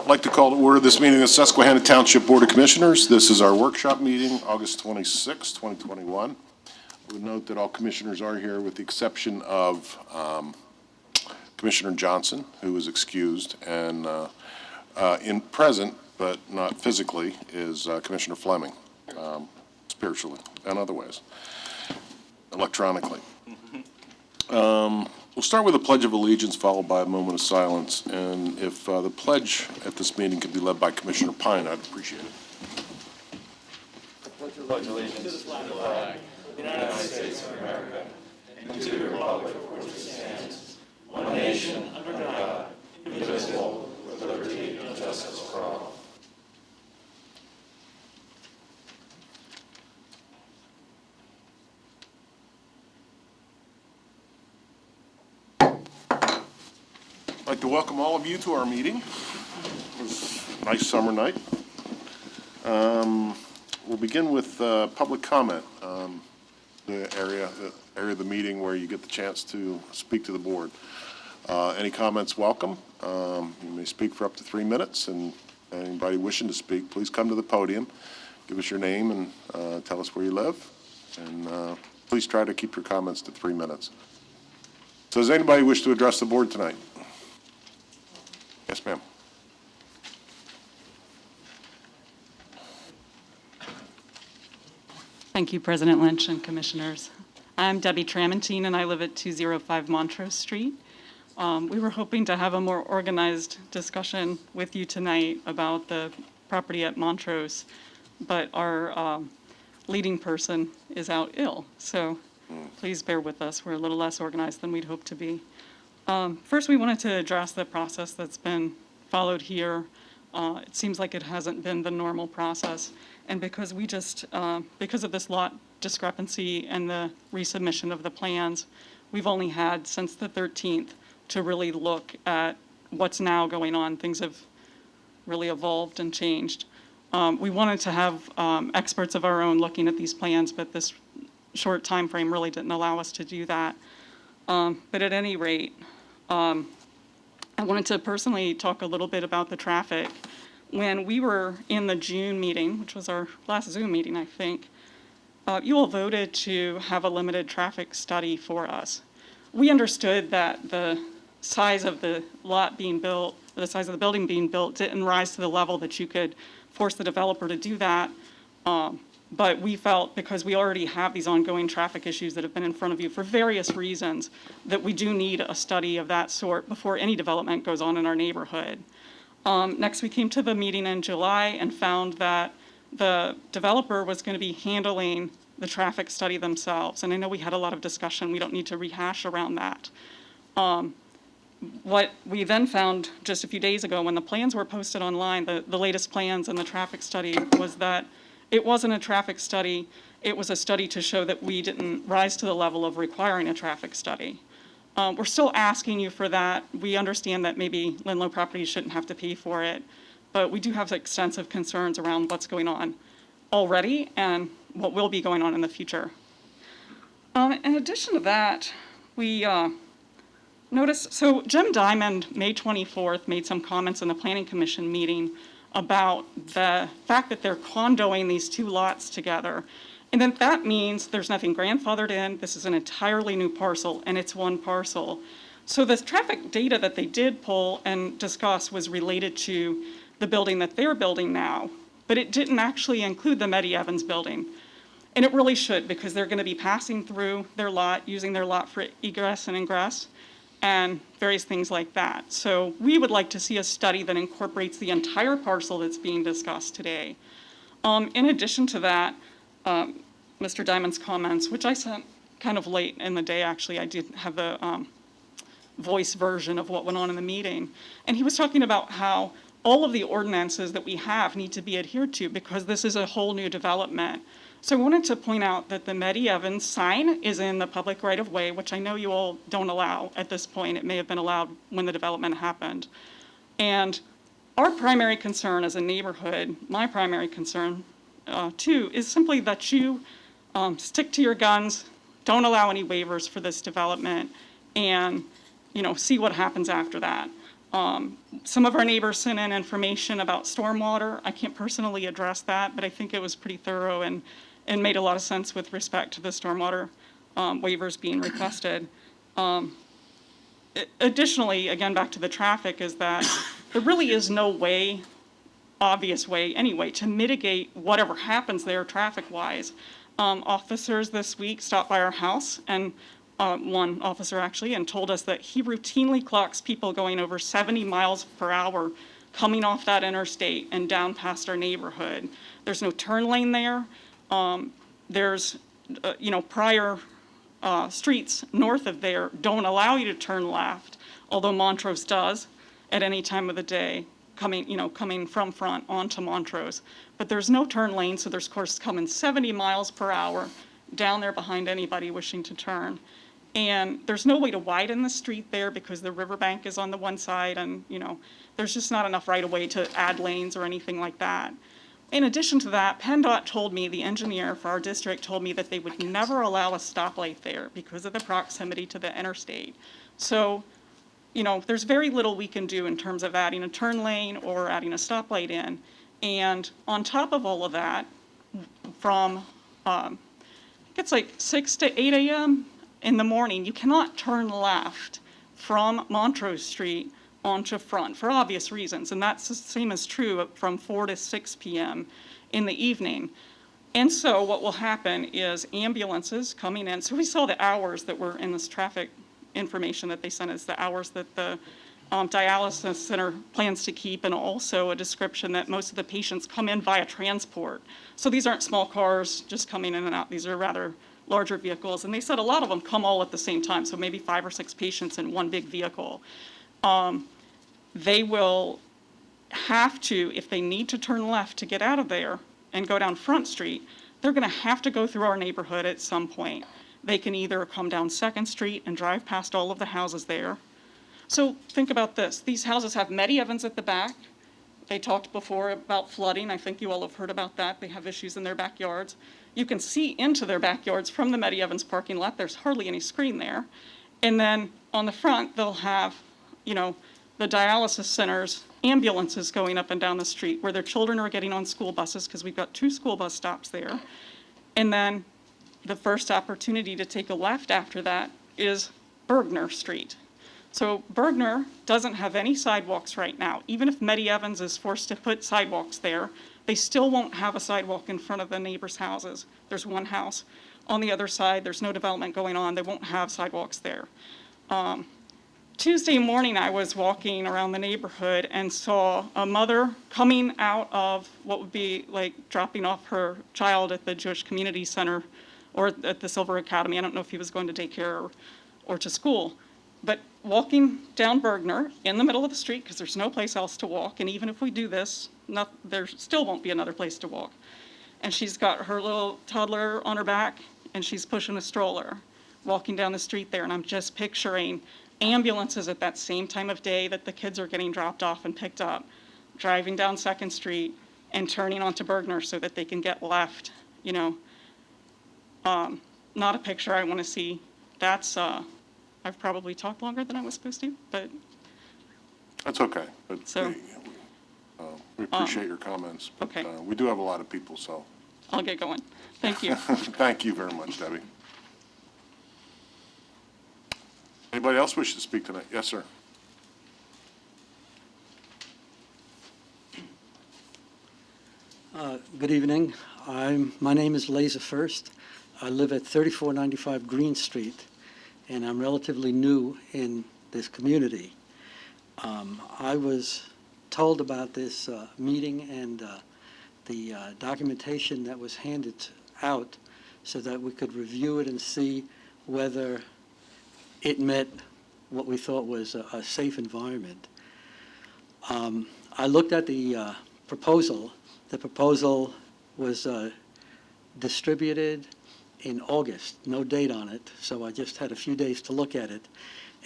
I'd like to call to order this meeting of the Susquehanna Township Board of Commissioners. This is our workshop meeting, August 26, 2021. I would note that all commissioners are here with the exception of Commissioner Johnson, who is excused, and in present, but not physically, is Commissioner Fleming, spiritually and other ways, electronically. We'll start with a Pledge of Allegiance, followed by a moment of silence. And if the pledge at this meeting could be led by Commissioner Pine, I'd appreciate it. I pledge allegiance to the flag of the United States of America and to the republic for which it stands, one nation, under God, indivisible, with liberty and justice for all. I'd like to welcome all of you to our meeting. It was a nice summer night. We'll begin with public comment, the area of the meeting where you get the chance to speak to the board. Any comments, welcome. You may speak for up to 3 minutes, and anybody wishing to speak, please come to the podium, give us your name, and tell us where you live. And please try to keep your comments to 3 minutes. So does anybody wish to address the board tonight? Yes, ma'am. Thank you, President Lynch and Commissioners. I'm Debbie Tramontine, and I live at 205 Montrose Street. We were hoping to have a more organized discussion with you tonight about the property at Montrose, but our leading person is out ill, so please bear with us. We're a little less organized than we'd hoped to be. First, we wanted to address the process that's been followed here. It seems like it hasn't been the normal process. And because because of this lot discrepancy and the resubmission of the plans, we've only had since the 13th to really look at what's now going on. Things have really evolved and changed. We wanted to have experts of our own looking at these plans, but this short time frame really didn't allow us to do that. But at any rate, I wanted to personally talk a little bit about the traffic. When we were in the June meeting, which was our last Zoom meeting, I think, you all voted to have a limited traffic study for us. We understood that the size of the lot being built, or the size of the building being built, didn't rise to the level that you could force the developer to do that. But we felt, because we already have these ongoing traffic issues that have been in front of you for various reasons, that we do need a study of that sort before any development goes on in our neighborhood. Next, we came to the meeting in July and found that the developer was going to be handling the traffic study themselves. And I know we had a lot of discussion. We don't need to rehash around that. What we then found just a few days ago when the plans were posted online, the latest plans and the traffic study, was that it wasn't a traffic study. It was a study to show that we didn't rise to the level of requiring a traffic study. We're still asking you for that. We understand that maybe Linlow Properties shouldn't have to pay for it, but we do have extensive concerns around what's going on already and what will be going on in the future. In addition to that, we noticed, so Jim Diamond, May 24th, made some comments in the Planning Commission meeting about the fact that they're condoing these two lots together. And then that means there's nothing grandfathered in. This is an entirely new parcel, and it's one parcel. So the traffic data that they did pull and discuss was related to the building that they're building now, but it didn't actually include the Meddy Evans building. And it really should, because they're going to be passing through their lot, using their lot for egress and ingress, and various things like that. So we would like to see a study that incorporates the entire parcel that's being discussed today. In addition to that, Mr. Diamond's comments, which I sent kind of late in the day, actually. I did have the voice version of what went on in the meeting. And he was talking about how all of the ordinances that we have need to be adhered to because this is a whole new development. So I wanted to point out that the Meddy Evans sign is in the public right-of-way, which I know you all don't allow at this point. It may have been allowed when the development happened. And our primary concern as a neighborhood, my primary concern too, is simply that you stick to your guns, don't allow any waivers for this development, and see what happens after that. Some of our neighbors sent in information about stormwater. I can't personally address that, but I think it was pretty thorough and made a lot of sense with respect to the stormwater waivers being requested. Additionally, again, back to the traffic, is that there really is no way, obvious way anyway, to mitigate whatever happens there traffic-wise. Officers this week stopped by our house, and one officer actually, and told us that he routinely clocks people going over 70 miles per hour coming off that interstate and down past our neighborhood. There's no turn lane there. There's, prior streets north of there don't allow you to turn left, although Montrose does at any time of the day, coming from front onto Montrose. But there's no turn lane, so there's cars coming 70 miles per hour down there behind anybody wishing to turn. And there's no way to widen the street there because the riverbank is on the one side, and there's just not enough right of way to add lanes or anything like that. In addition to that, PennDOT told me, the engineer for our district told me that they would never allow a stoplight there because of the proximity to the interstate. So, there's very little we can do in terms of adding a turn lane or adding a stoplight in. And on top of all of that, from, it's like 6 to 8 a.m. in the morning, you cannot turn left from Montrose Street onto Front for obvious reasons. And that's the same as true from 4 to 6 p.m. in the evening. And so what will happen is ambulances coming in. So we saw the hours that were in this traffic information that they sent us, the hours that the dialysis center plans to keep, and also a description that most of the patients come in via transport. So these aren't small cars just coming in and out. These are rather larger vehicles. And they said a lot of them come all at the same time, so maybe 5 or 6 patients in one big vehicle. They will have to, if they need to turn left to get out of there and go down Front Street, they're going to have to go through our neighborhood at some point. They can either come down 2nd Street and drive past all of the houses there. So think about this. These houses have Meddy Evans at the back. They talked before about flooding. I think you all have heard about that. They have issues in their backyards. You can see into their backyards from the Meddy Evans parking lot. There's hardly any screen there. And then on the front, they'll have, the dialysis center's ambulances going up and down the street where their children are getting on school buses, because we've got 2 school bus stops there. And then the first opportunity to take a left after that is Bergner Street. So Bergner doesn't have any sidewalks right now. Even if Meddy Evans is forced to put sidewalks there, they still won't have a sidewalk in front of the neighbors' houses. There's one house on the other side. There's no development going on. They won't have sidewalks there. Tuesday morning, I was walking around the neighborhood and saw a mother coming out of what would be like dropping off her child at the Jewish Community Center or at the Silver Academy. I don't know if he was going to daycare or to school. But walking down Bergner in the middle of the street, because there's no place else to walk, and even if we do this, there still won't be another place to walk. And she's got her little toddler on her back, and she's pushing a stroller, walking down the street there. And I'm just picturing ambulances at that same time of day that the kids are getting dropped off and picked up, driving down 2nd Street and turning onto Bergner so that they can get left, not a picture I want to see. That's, I've probably talked longer than I was supposed to, but. That's okay. But So, we appreciate your comments. But, okay. we do have a lot of people, so. I'll get going. Thank you. Thank you very much, Debbie. Anybody else wish to speak tonight? Yes, sir. Good evening. My name is Laser First. I live at 3495 Green Street, and I'm relatively new in this community. I was told about this meeting and the documentation that was handed out so that we could review it and see whether it met what we thought was a safe environment. I looked at the proposal. The proposal was distributed in August, no date on it, so I just had a few days to look at it.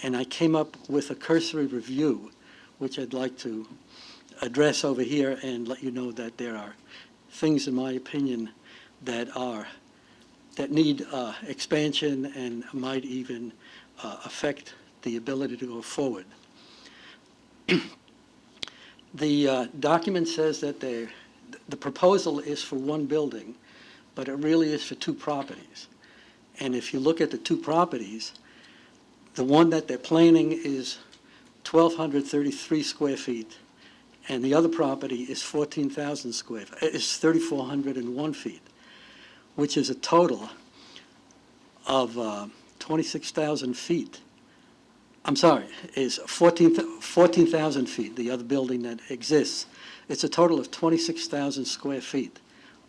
And I came up with a cursory review, which I'd like to address over here and let you know that there are things, in my opinion, that need expansion and might even affect the ability to go forward. The document says that the proposal is for one building, but it really is for two properties. And if you look at the two properties, the one that they're planning is 1,233 square feet, and the other property is 14,000 square, is 3,401 feet, which is a total of 26,000 feet. I'm sorry, is 14,000 feet, the other building that exists. It's a total of 26,000 square feet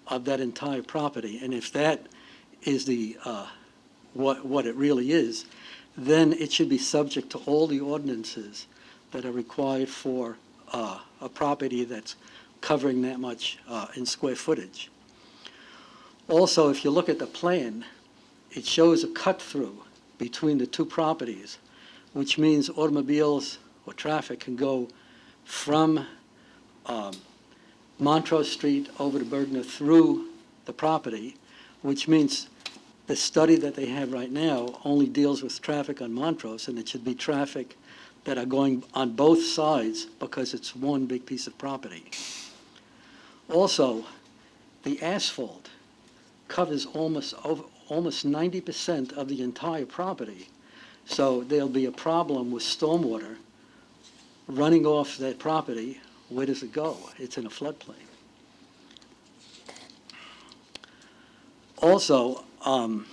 of that entire property. And if that is the what it really is, then it should be subject to all the ordinances that are required for a property that's covering that much in square footage. Also, if you look at the plan, it shows a cut-through between the two properties, which means automobiles or traffic can go from Montrose Street over to Bergner through the property, which means the study that they have right now only deals with traffic on Montrose, and it should be traffic that are going on both sides because it's one big piece of property. Also, the asphalt covers almost 90% of the entire property. So there'll be a problem with stormwater running off that property. Where does it go? It's in a floodplain. Also, on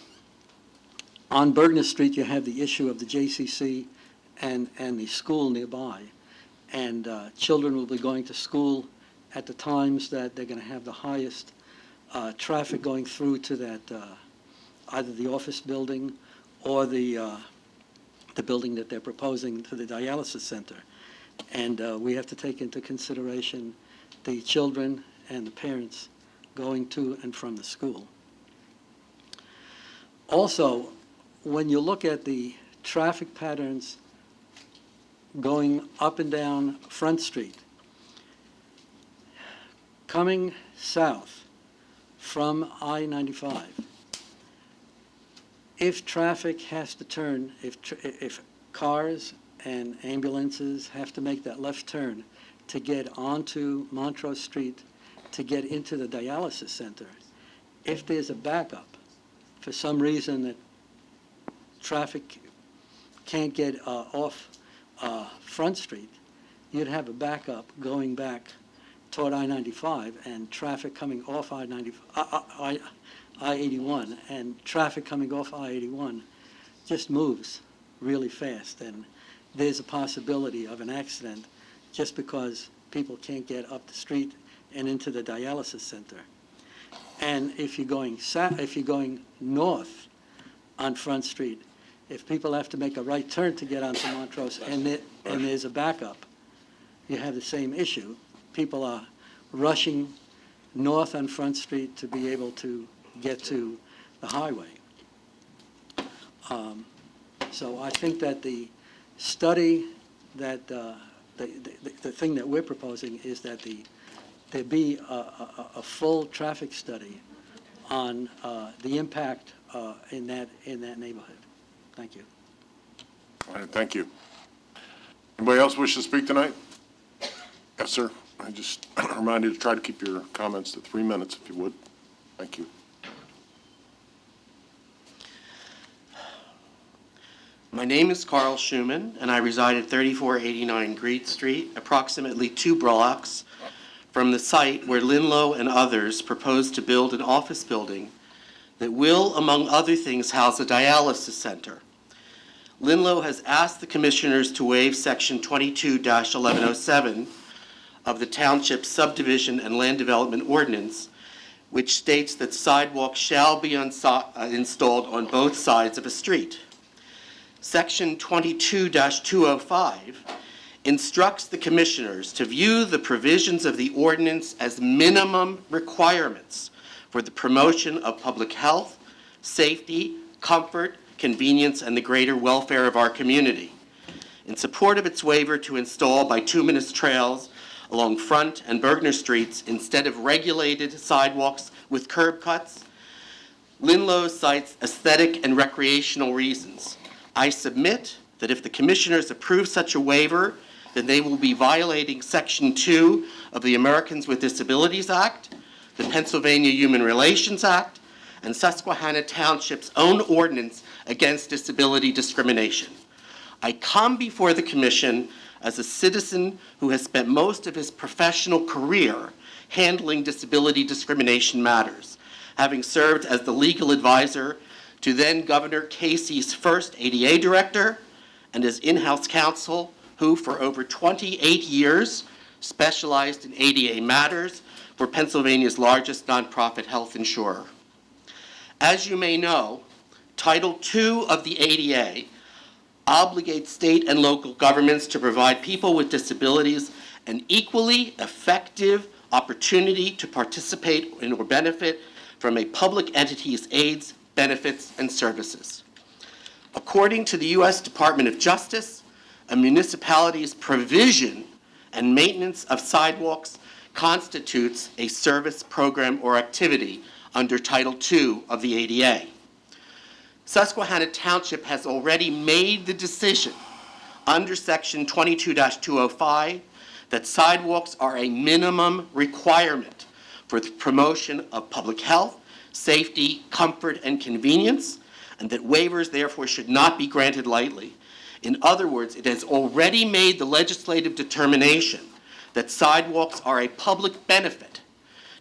Bergner Street, you have the issue of the JCC and the school nearby. And children will be going to school at the times that they're going to have the highest traffic going through to that, either the office building or the building that they're proposing to the dialysis center. And we have to take into consideration the children and the parents going to and from the school. Also, when you look at the traffic patterns going up and down Front Street, coming south from I-95, if traffic has to turn, if cars and ambulances have to make that left turn to get onto Montrose Street to get into the dialysis center, if there's a backup, for some reason that traffic can't get off Front Street, you'd have a backup going back toward I-95 and traffic coming off I-81, and traffic coming off I-81 just moves really fast, and there's a possibility of an accident just because people can't get up the street and into the dialysis center. And if you're going north on Front Street, if people have to make a right turn to get onto Montrose and there's a backup, you have the same issue. People are rushing north on Front Street to be able to get to the highway. So I think that the study that the thing that we're proposing is that there be a full traffic study on the impact in that neighborhood. Thank you. All right, thank you. Anybody else wish to speak tonight? Yes, sir. I just remind you to try to keep your comments to 3 minutes, if you would. Thank you. My name is Carl Schumann, and I reside at 3489 Greet Street, approximately 2 blocks from the site where Linlow and others propose to build an office building that will, among other things, house a dialysis center. Linlow has asked the commissioners to waive Section 22-1107 of the Township Subdivision and Land Development Ordinance, which states that sidewalks shall be installed on both sides of a street. Section 22-205 instructs the commissioners to view the provisions of the ordinance as minimum requirements for the promotion of public health, safety, comfort, convenience, and the greater welfare of our community. In support of its waiver to install bituminous trails along Front and Bergner Streets instead of regulated sidewalks with curb cuts, Linlow cites aesthetic and recreational reasons. I submit that if the commissioners approve such a waiver, then they will be violating Section 2 of the Americans with Disabilities Act, the Pennsylvania Human Relations Act, and Susquehanna Township's own ordinance against disability discrimination. I come before the Commission as a citizen who has spent most of his professional career handling disability discrimination matters, having served as the legal advisor to then Governor Casey's first ADA director and as in-house counsel who, for over 28 years, specialized in ADA matters for Pennsylvania's largest nonprofit health insurer. As you may know, Title II of the ADA obligates state and local governments to provide people with disabilities an equally effective opportunity to participate in or benefit from a public entity's aids, benefits, and services. According to the U.S. Department of Justice, a municipality's provision and maintenance of sidewalks constitutes a service, program, or activity under Title II of the ADA. Susquehanna Township has already made the decision under Section 22-205 that sidewalks are a minimum requirement for the promotion of public health, safety, comfort, and convenience, and that waivers therefore should not be granted lightly. In other words, it has already made the legislative determination that sidewalks are a public benefit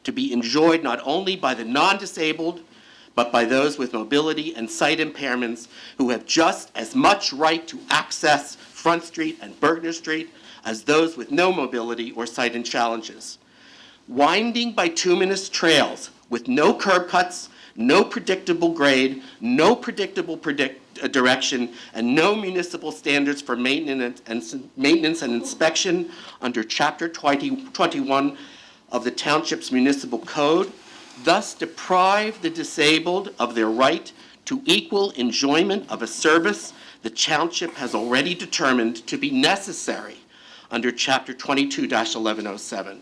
to be enjoyed not only by the non-disabled, but by those with mobility and sight impairments who have just as much right to access Front Street and Bergner Street as those with no mobility or sight and challenges. Winding bituminous trails with no curb cuts, no predictable grade, no predictable direction, and no municipal standards for maintenance and inspection under Chapter 21 of the Township's Municipal Code, thus deprive the disabled of their right to equal enjoyment of a service the Township has already determined to be necessary under Chapter 22-1107.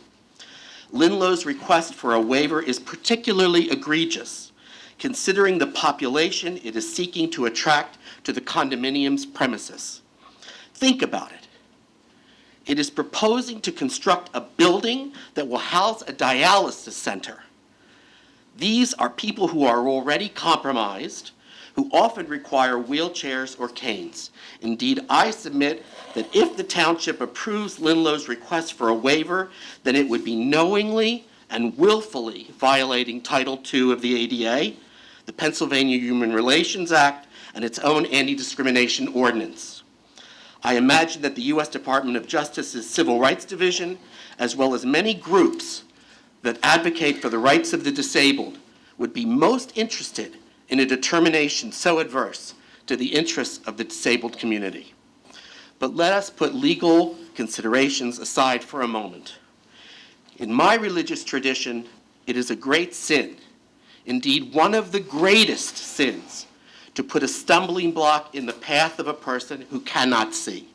Linlow's request for a waiver is particularly egregious, considering the population it is seeking to attract to the condominium's premises. Think about it. It is proposing to construct a building that will house a dialysis center. These are people who are already compromised, who often require wheelchairs or canes. Indeed, I submit that if the Township approves Linlow's request for a waiver, then it would be knowingly and willfully violating Title II of the ADA, the Pennsylvania Human Relations Act, and its own anti-discrimination ordinance. I imagine that the U.S. Department of Justice's Civil Rights Division, as well as many groups that advocate for the rights of the disabled, would be most interested in a determination so adverse to the interests of the disabled community. But let us put legal considerations aside for a moment. In my religious tradition, it is a great sin, indeed one of the greatest sins, to put a stumbling block in the path of a person who cannot see.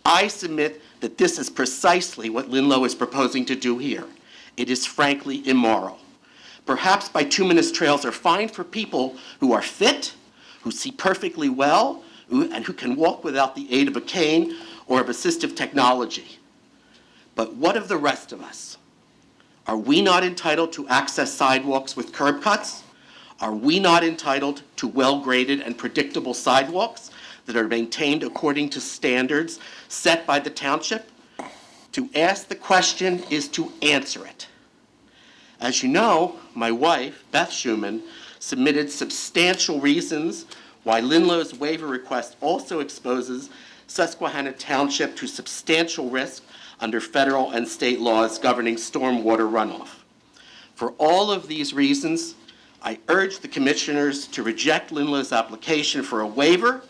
I submit that this is precisely what Linlow is proposing to do here. It is frankly immoral. Perhaps bituminous trails are fine for people who are fit, who see perfectly well, and who can walk without the aid of a cane or of assistive technology. But what of the rest of us? Are we not entitled to access sidewalks with curb cuts? Are we not entitled to well-graded and predictable sidewalks that are maintained according to standards set by the Township? To ask the question is to answer it. As you know, my wife, Beth Schuman, submitted substantial reasons why Linlow's waiver request also exposes Susquehanna Township to substantial risk under federal and state laws governing stormwater runoff. For all of these reasons, I urge the commissioners to reject Linlow's application for a waiver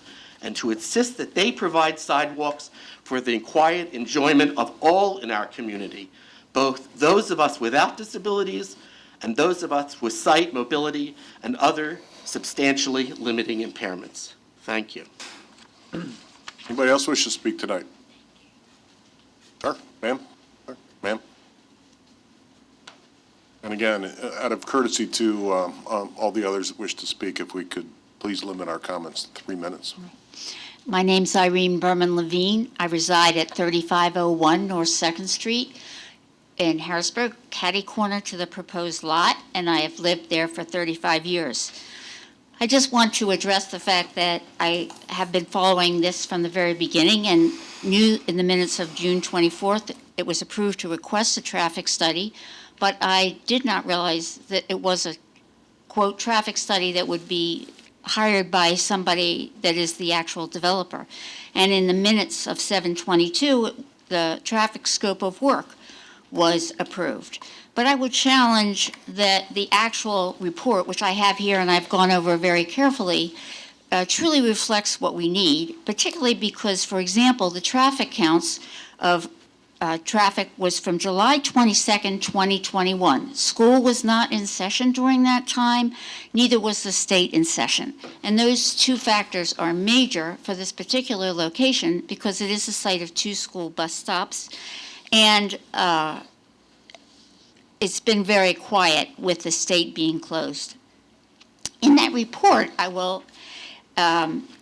and to insist that they provide sidewalks for the quiet enjoyment of all in our community, both those of us without disabilities and those of us with sight, mobility, and other substantially limiting impairments. Thank you. Anybody else wish to speak tonight? Sir, ma'am? Sir, ma'am? And again, out of courtesy to all the others that wish to speak, if we could please limit our comments to 3 minutes. My name's Irene Berman Levine. I reside at 3501 North 2nd Street in Harrisburg, catty corner to the proposed lot, and I have lived there for 35 years. I just want to address the fact that I have been following this from the very beginning and knew in the minutes of June 24th it was approved to request a traffic study, but I did not realize that it was a, quote, traffic study that would be hired by somebody that is the actual developer. And in the minutes of 7/22, the traffic scope of work was approved. But I would challenge that the actual report, which I have here and I've gone over very carefully, truly reflects what we need, particularly because, for example, the traffic counts of traffic was from July 22nd, 2021. School was not in session during that time, neither was the state in session. And those two factors are major for this particular location because it is the site of 2 school bus stops. And it's been very quiet with the state being closed. In that report, I will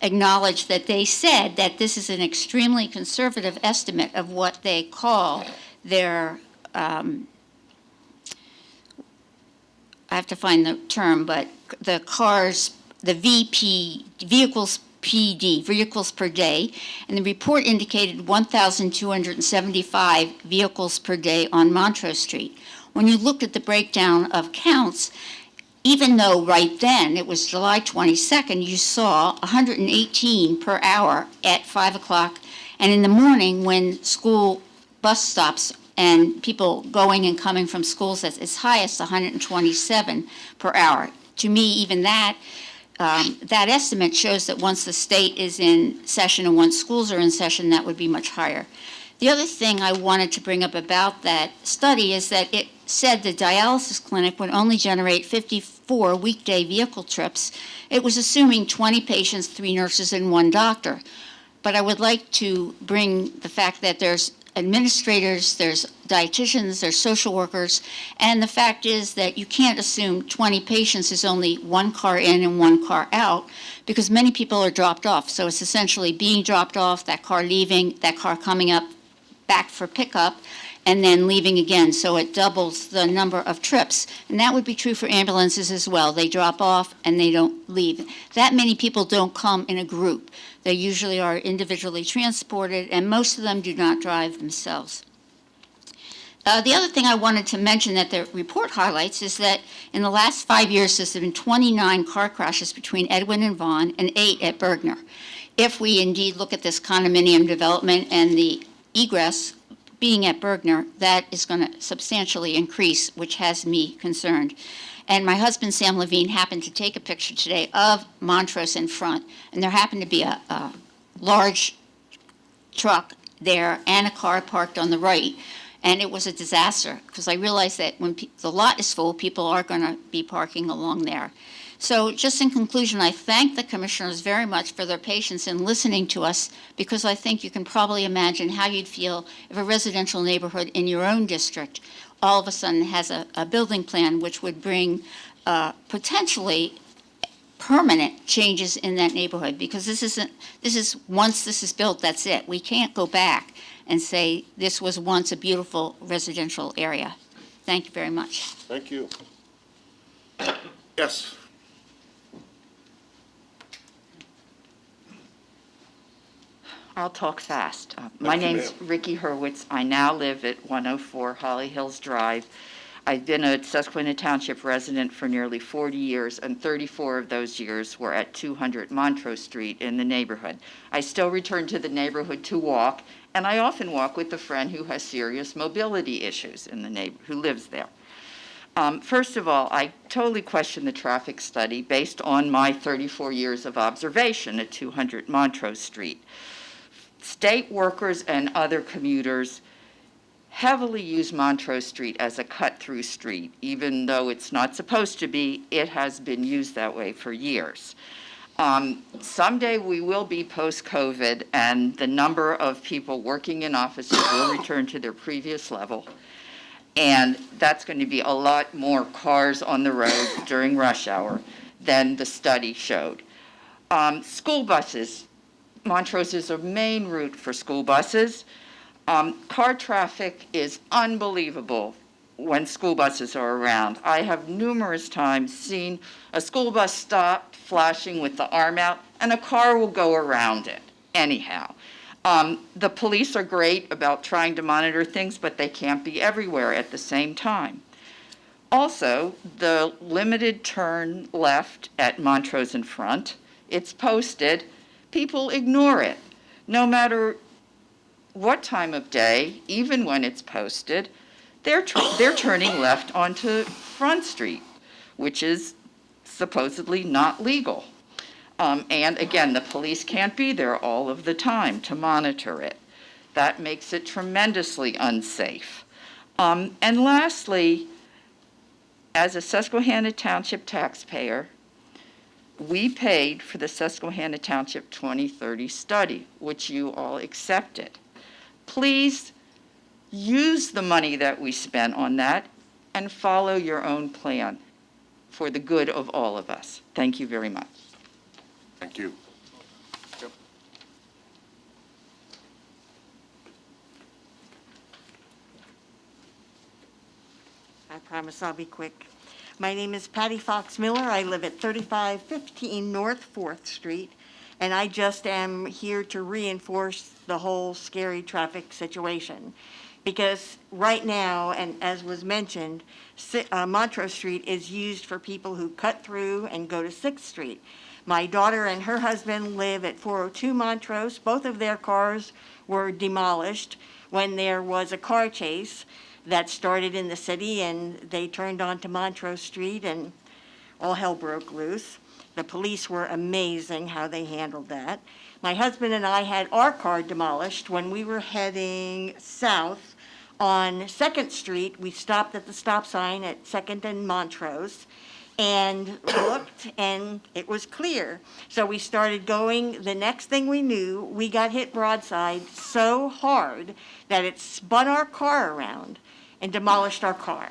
acknowledge that they said that this is an extremely conservative estimate of what they call their, I have to find the term, but the cars, the vehicles PD, vehicles per day, and the report indicated 1,275 vehicles per day on Montrose Street. When you looked at the breakdown of counts, even though right then, it was July 22nd, you saw 118 per hour at 5 o'clock, and in the morning when school bus stops and people going and coming from schools at its highest, 127 per hour. To me, even that estimate shows that once the state is in session and once schools are in session, that would be much higher. The other thing I wanted to bring up about that study is that it said the dialysis clinic would only generate 54 weekday vehicle trips. It was assuming 20 patients, 3 nurses, and 1 doctor. But I would like to bring the fact that there's administrators, there's dietitians, there's social workers, and the fact is that you can't assume 20 patients is only 1 car in and 1 car out, because many people are dropped off. So it's essentially being dropped off, that car leaving, that car coming up back for pickup, and then leaving again. So it doubles the number of trips. And that would be true for ambulances as well. They drop off and they don't leave. That many people don't come in a group. They usually are individually transported, and most of them do not drive themselves. The other thing I wanted to mention that the report highlights is that in the last 5 years, there's been 29 car crashes between Edwin and Vaughan and 8 at Bergner. If we indeed look at this condominium development and the egress being at Bergner, that is going to substantially increase, which has me concerned. And my husband, Sam Levine, happened to take a picture today of Montrose in front, and there happened to be a large truck there and a car parked on the right, and it was a disaster, because I realized that when the lot is full, people are going to be parking along there. So just in conclusion, I thank the commissioners very much for their patience in listening to us, because I think you can probably imagine how you'd feel if a residential neighborhood in your own district all of a sudden has a building plan which would bring potentially permanent changes in that neighborhood, because once this is built, that's it. We can't go back and say this was once a beautiful residential area. Thank you very much. Thank you. Yes. I'll talk fast. My name's Ricky Hurwitz. I now live at 104 Holly Hills Drive. I've been a Susquehanna Township resident for nearly 40 years, and 34 of those years were at 200 Montrose Street in the neighborhood. I still return to the neighborhood to walk, and I often walk with a friend who has serious mobility issues in the who lives there. First of all, I totally question the traffic study based on my 34 years of observation at 200 Montrose Street. State workers and other commuters heavily use Montrose Street as a cut-through street. Even though it's not supposed to be, it has been used that way for years. Someday we will be post-COVID, and the number of people working in offices will return to their previous level. And that's going to be a lot more cars on the road during rush hour than the study showed. School buses, Montrose is a main route for school buses. Car traffic is unbelievable when school buses are around. I have numerous times seen a school bus stop flashing with the arm out, and a car will go around it anyhow. The police are great about trying to monitor things, but they can't be everywhere at the same time. Also, the limited turn left at Montrose in front, it's posted, people ignore it. No matter what time of day, even when it's posted, they're turning left onto Front Street, which is supposedly not legal. And again, the police can't be there all of the time to monitor it. That makes it tremendously unsafe. And lastly, as a Susquehanna Township taxpayer, we paid for the Susquehanna Township 2030 study, which you all accepted. Please use the money that we spent on that and follow your own plan for the good of all of us. Thank you very much. Thank you. Yep. I promise I'll be quick. My name is Patty Fox Miller. I live at 3515 North 4th Street, and I just am here to reinforce the whole scary traffic situation. Because right now, and as was mentioned, Montrose Street is used for people who cut through and go to 6th Street. My daughter and her husband live at 402 Montrose. Both of their cars were demolished when there was a car chase that started in the city, and they turned onto Montrose Street, and all hell broke loose. The police were amazing how they handled that. My husband and I had our car demolished when we were heading south on 2nd Street. We stopped at the stop sign at 2nd and Montrose and looked, and it was clear. So we started going. The next thing we knew, we got hit broadside so hard that it spun our car around and demolished our car.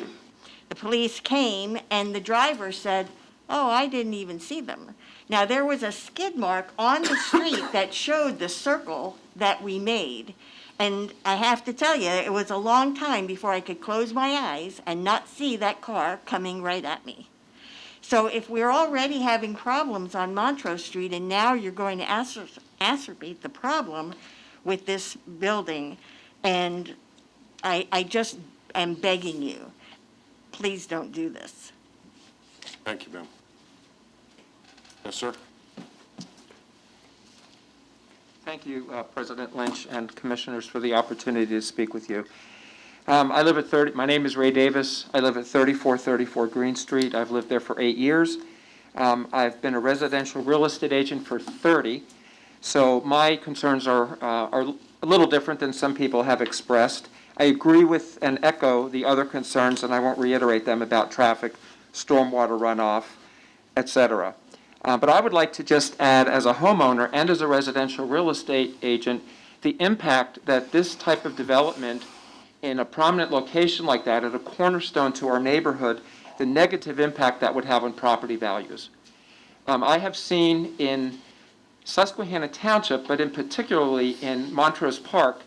The police came, and the driver said, "Oh, I didn't even see them." Now, there was a skid mark on the street that showed the circle that we made. And I have to tell you, it was a long time before I could close my eyes and not see that car coming right at me. So if we're already having problems on Montrose Street, and now you're going to exacerbate the problem with this building, and I just am begging you, please don't do this. Thank you, ma'am. Yes, sir. Thank you, President Lynch and Commissioners, for the opportunity to speak with you. My name is Ray Davis. I live at 3434 Green Street. I've lived there for 8 years. I've been a residential real estate agent for 30, so my concerns are a little different than some people have expressed. I agree with and echo the other concerns, and I won't reiterate them, about traffic, stormwater runoff, et cetera. But I would like to just add, as a homeowner and as a residential real estate agent, the impact that this type of development in a prominent location like that, at a cornerstone to our neighborhood, the negative impact that would have on property values. I have seen in Susquehanna Township, but in particularly in Montrose Park,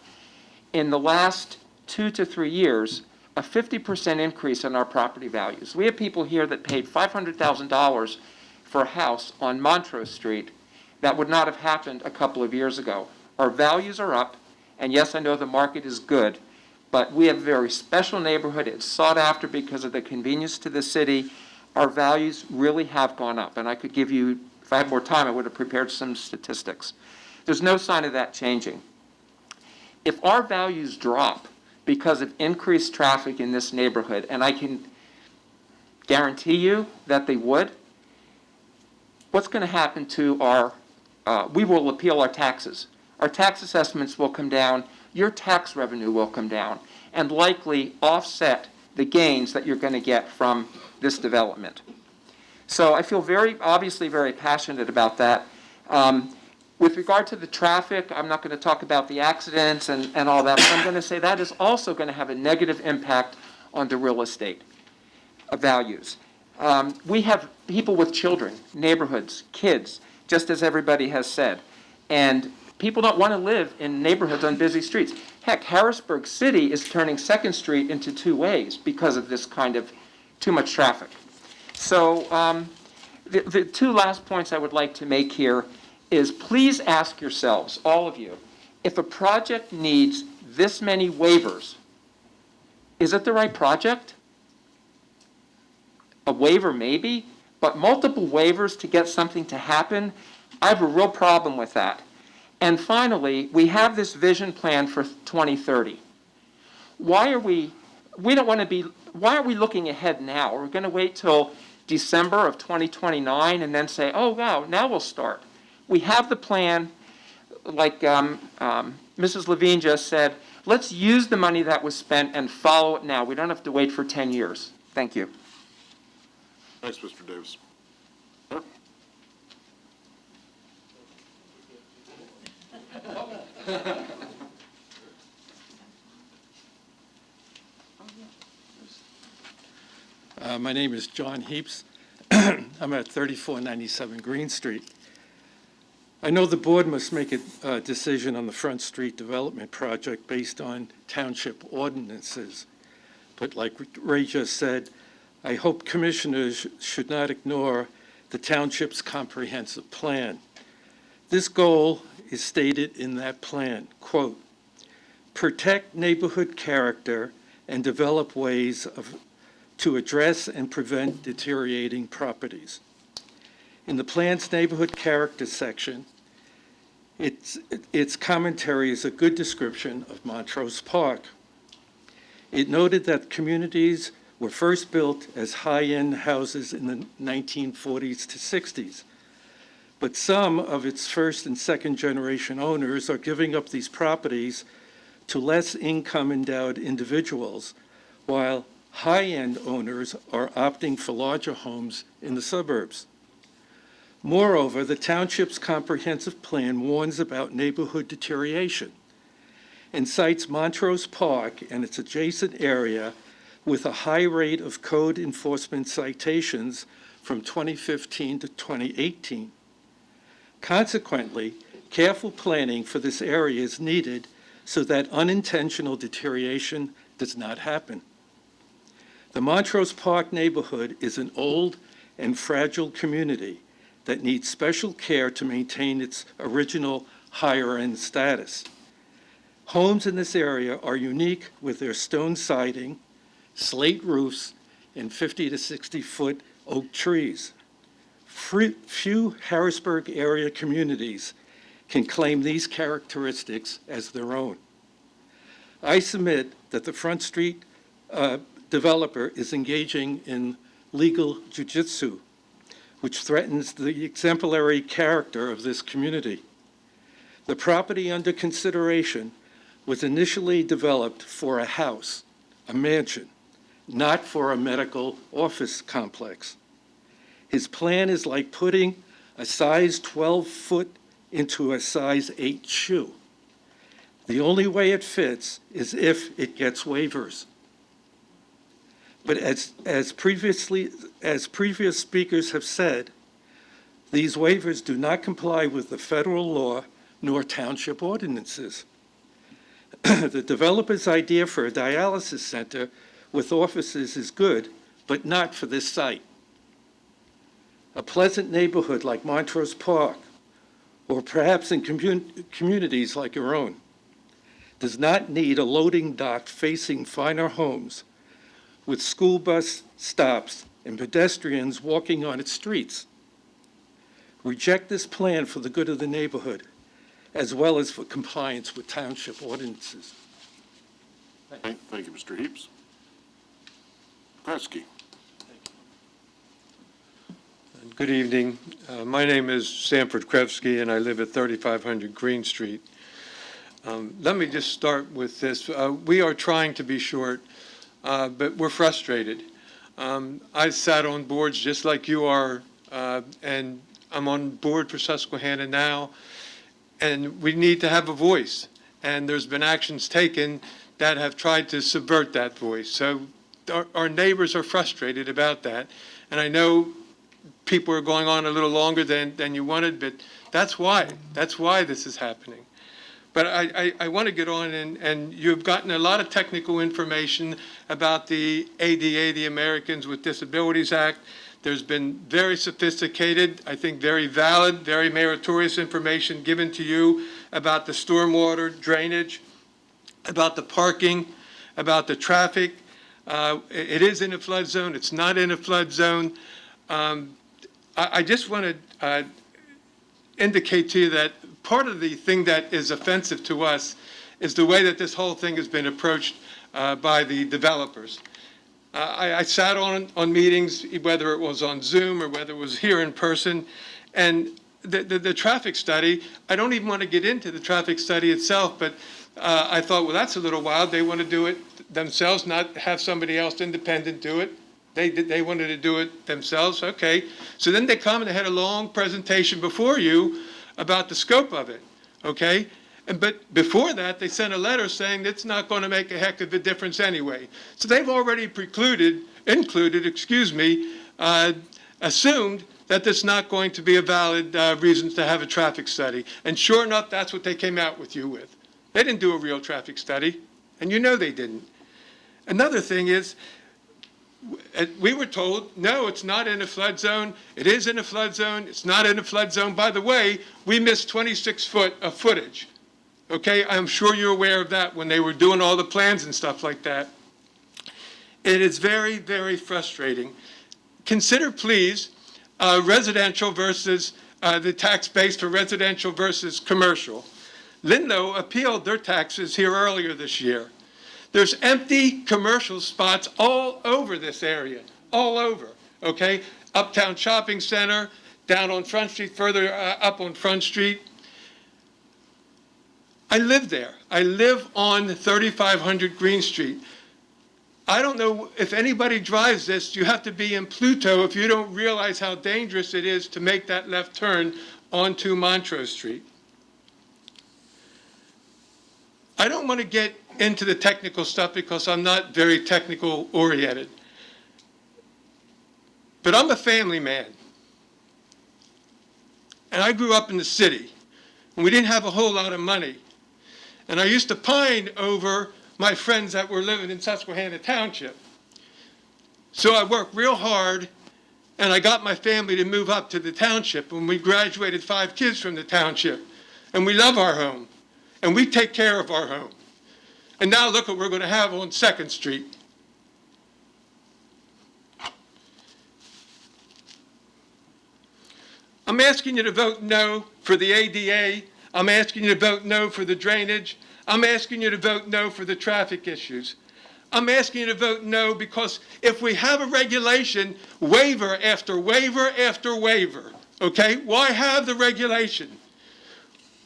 in the last 2 to 3 years, a 50% increase in our property values. We have people here that paid $500,000 for a house on Montrose Street that would not have happened a couple of years ago. Our values are up, and yes, I know the market is good, but we have a very special neighborhood. It's sought after because of the convenience to the city. Our values really have gone up, and I could give you, if I had more time, I would have prepared some statistics. There's no sign of that changing. If our values drop because of increased traffic in this neighborhood, and I can guarantee you that they would, what's going to happen to our, we will appeal our taxes. Our tax assessments will come down, your tax revenue will come down, and likely offset the gains that you're going to get from this development. So I feel obviously very passionate about that. With regard to the traffic, I'm not going to talk about the accidents and all that, but I'm going to say that is also going to have a negative impact on the real estate values. We have people with children, neighborhoods, kids, just as everybody has said. And People don't want to live in neighborhoods on busy streets. Heck, Harrisburg City is turning 2nd Street into 2 ways because of this kind of too much traffic. So the 2 last points I would like to make here is please ask yourselves, all of you, if a project needs this many waivers, is it the right project? A waiver maybe, but multiple waivers to get something to happen, I have a real problem with that. And finally, we have this vision plan for 2030. Why aren't we looking ahead now? We're going to wait till December of 2029 and then say, oh, wow, now we'll start. We have the plan, like Mrs. Levine just said, let's use the money that was spent and follow it now. We don't have to wait for 10 years. Thank you. Thanks, Mr. Davis. My name is John Heaps. I'm at 3497 Green Street. I know the board must make a decision on the Front Street Development Project based on township ordinances. But like Ray just said, I hope commissioners should not ignore the township's comprehensive plan. This goal is stated in that plan, quote, protect neighborhood character and develop ways to address and prevent deteriorating properties. In the plan's neighborhood character section, its commentary is a good description of Montrose Park. It noted that communities were first built as high-end houses in the 1940s to 60s. But some of its first and second generation owners are giving up these properties to less income-endowed individuals, while high-end owners are opting for larger homes in the suburbs. Moreover, the township's comprehensive plan warns about neighborhood deterioration and cites Montrose Park and its adjacent area with a high rate of code enforcement citations from 2015 to 2018. Consequently, careful planning for this area is needed so that unintentional deterioration does not happen. The Montrose Park neighborhood is an old and fragile community that needs special care to maintain its original higher-end status. Homes in this area are unique with their stone siding, slate roofs, and 50 to 60-foot oak trees. Few Harrisburg area communities can claim these characteristics as their own. I submit that the Front Street developer is engaging in legal jujitsu, which threatens the exemplary character of this community. The property under consideration was initially developed for a house, a mansion, not for a medical office complex. His plan is like putting a size 12 foot into a size 8 shoe. The only way it fits is if it gets waivers. But as previous speakers have said, these waivers do not comply with the federal law nor township ordinances. The developer's idea for a dialysis center with offices is good, but not for this site. A pleasant neighborhood like Montrose Park, or perhaps in communities like your own, does not need a loading dock facing finer homes with school bus stops and pedestrians walking on its streets. Reject this plan for the good of the neighborhood, as well as for compliance with township ordinances. Thank you, Mr. Heaps. Kresge. Good evening. My name is Sanford Krevsky, and I live at 3500 Green Street. Let me just start with this. We are trying to be short, but we're frustrated. I sat on boards just like you are, and I'm on board for Susquehanna now, and we need to have a voice. And there's been actions taken that have tried to subvert that voice. So our neighbors are frustrated about that. And I know people are going on a little longer than you wanted, but that's why this is happening. But I want to get on, and you've gotten a lot of technical information about the ADA, the Americans with Disabilities Act. There's been very sophisticated, I think very valid, very meritorious information given to you about the stormwater drainage, about the parking, about the traffic. It is in a flood zone. It's not in a flood zone. I just want to indicate to you that part of the thing that is offensive to us is the way that this whole thing has been approached by the developers. I sat on meetings, whether it was on Zoom or whether it was here in person, and the traffic study, I don't even want to get into the traffic study itself, but I thought, well, that's a little wild. They want to do it themselves, not have somebody else independent do it. They wanted to do it themselves. Okay. So then they come and they had a long presentation before you about the scope of it. Okay. But before that, they sent a letter saying it's not going to make a heck of a difference anyway. So they've already assumed that there's not going to be a valid reason to have a traffic study. And sure enough, that's what they came out with you with. They didn't do a real traffic study, and you know they didn't. Another thing is, we were told, no, it's not in a flood zone. It is in a flood zone. It's not in a flood zone. By the way, we missed 26 foot of footage. Okay, I'm sure you're aware of that when they were doing all the plans and stuff like that. It is very, very frustrating. Consider, please, residential versus the tax base for residential versus commercial. Linlow appealed their taxes here earlier this year. There's empty commercial spots all over this area, all over, okay? Uptown Shopping Center, down on Front Street, further up on Front Street. I live there. I live on 3500 Green Street. I don't know if anybody drives this. You have to be in Pluto if you don't realize how dangerous it is to make that left turn onto Montrose Street. I don't want to get into the technical stuff because I'm not very technical oriented. But I'm a family man. And I grew up in the city. And we didn't have a whole lot of money. And I used to pine over my friends that were living in Susquehanna Township. So I worked real hard, and I got my family to move up to the township. And we graduated 5 kids from the township. And we love our home. And we take care of our home. And now look what we're going to have on 2nd Street. I'm asking you to vote no for the ADA. I'm asking you to vote no for the drainage. I'm asking you to vote no for the traffic issues. I'm asking you to vote no because if we have a regulation, waiver after waiver after waiver, okay, why have the regulation?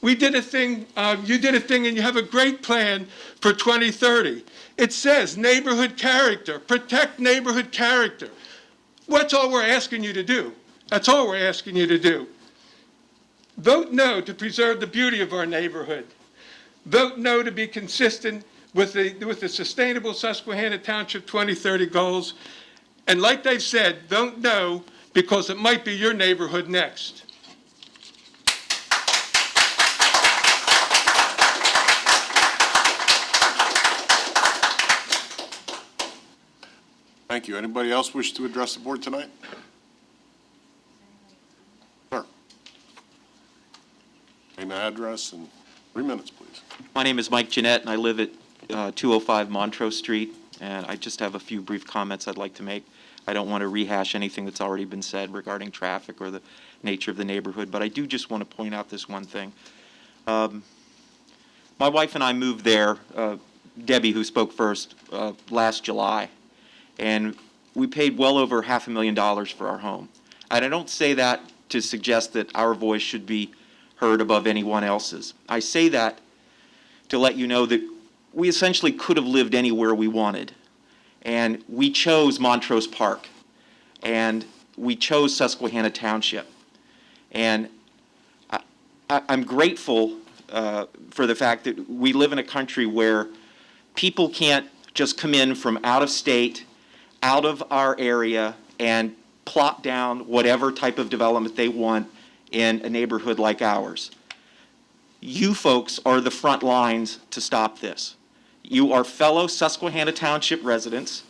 We did a thing, you did a thing, and you have a great plan for 2030. It says neighborhood character, protect neighborhood character. What's all we're asking you to do? That's all we're asking you to do. Vote no to preserve the beauty of our neighborhood. Vote no to be consistent with the Sustainable Susquehanna Township 2030 goals. And like they've said, vote no because it might be your neighborhood next. Thank you. Anybody else wish to address the board tonight? Sure. Name and address and 3 minutes, please. My name is Mike Jeanette, and I live at 205 Montrose Street, and I just have a few brief comments I'd like to make. I don't want to rehash anything that's already been said regarding traffic or the nature of the neighborhood, but I do just want to point out this one thing. My wife and I moved there, Debbie, who spoke first, last July, and we paid well over $500,000 for our home. And I don't say that to suggest that our voice should be heard above anyone else's. I say that to let you know that we essentially could have lived anywhere we wanted. And we chose Montrose Park. And we chose Susquehanna Township. And I'm grateful for the fact that we live in a country where people can't just come in from out of state, out of our area, and plot down whatever type of development they want in a neighborhood like ours. you folks are the front lines to stop this. You are fellow Susquehanna Township residents,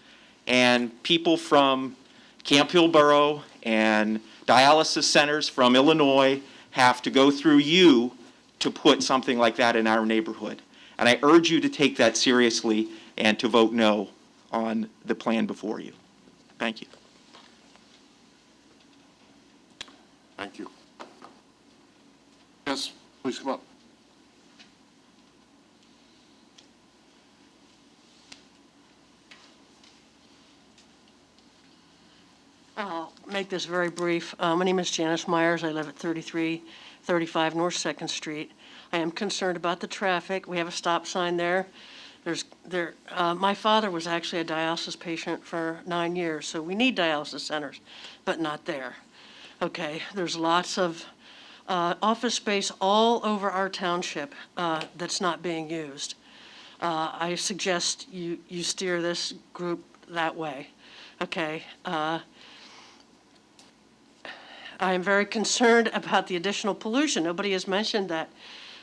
and people from Camp Hill Borough and dialysis centers from Illinois have to go through you to put something like that in our neighborhood. And I urge you to take that seriously and to vote no on the plan before you. Thank you. Thank you. Yes, please come up. I'll make this very brief. My name is Janice Myers. I live at 3335 North 2nd Street. I am concerned about the traffic. We have a stop sign there. My father was actually a dialysis patient for 9 years, so we need dialysis centers, but not there. Okay, there's lots of office space all over our township that's not being used. I suggest you steer this group that way, okay? I am very concerned about the additional pollution. Nobody has mentioned that.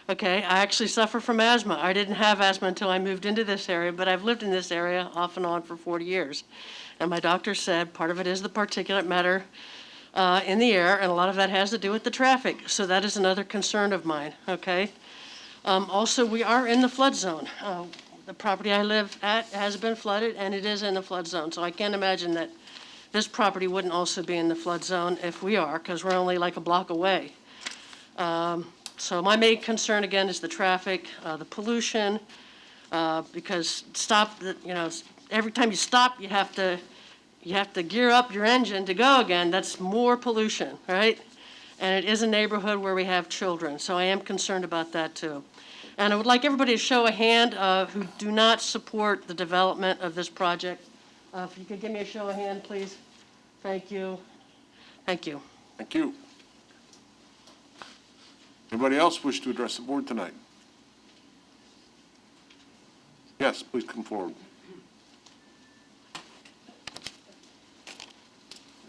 Okay, I actually suffer from asthma. I didn't have asthma until I moved into this area, but I've lived in this area off and on for 40 years. And my doctor said part of it is the particulate matter in the air, and a lot of that has to do with the traffic. So that is another concern of mine, okay? Also, we are in the flood zone. The property I live at has been flooded, and it is in the flood zone. So I can't imagine that this property wouldn't also be in the flood zone if we are, because we're only like a block away. So my main concern, again, is the traffic, the pollution, because every time you stop, you have to gear up your engine to go again. That's more pollution, right? And it is a neighborhood where we have children, so I am concerned about that too. And I would like everybody to show a hand who do not support the development of this project. If you could give me a show of hand, please. Thank you. Thank you. Thank you. Anybody else wish to address the board tonight? Yes, please come forward.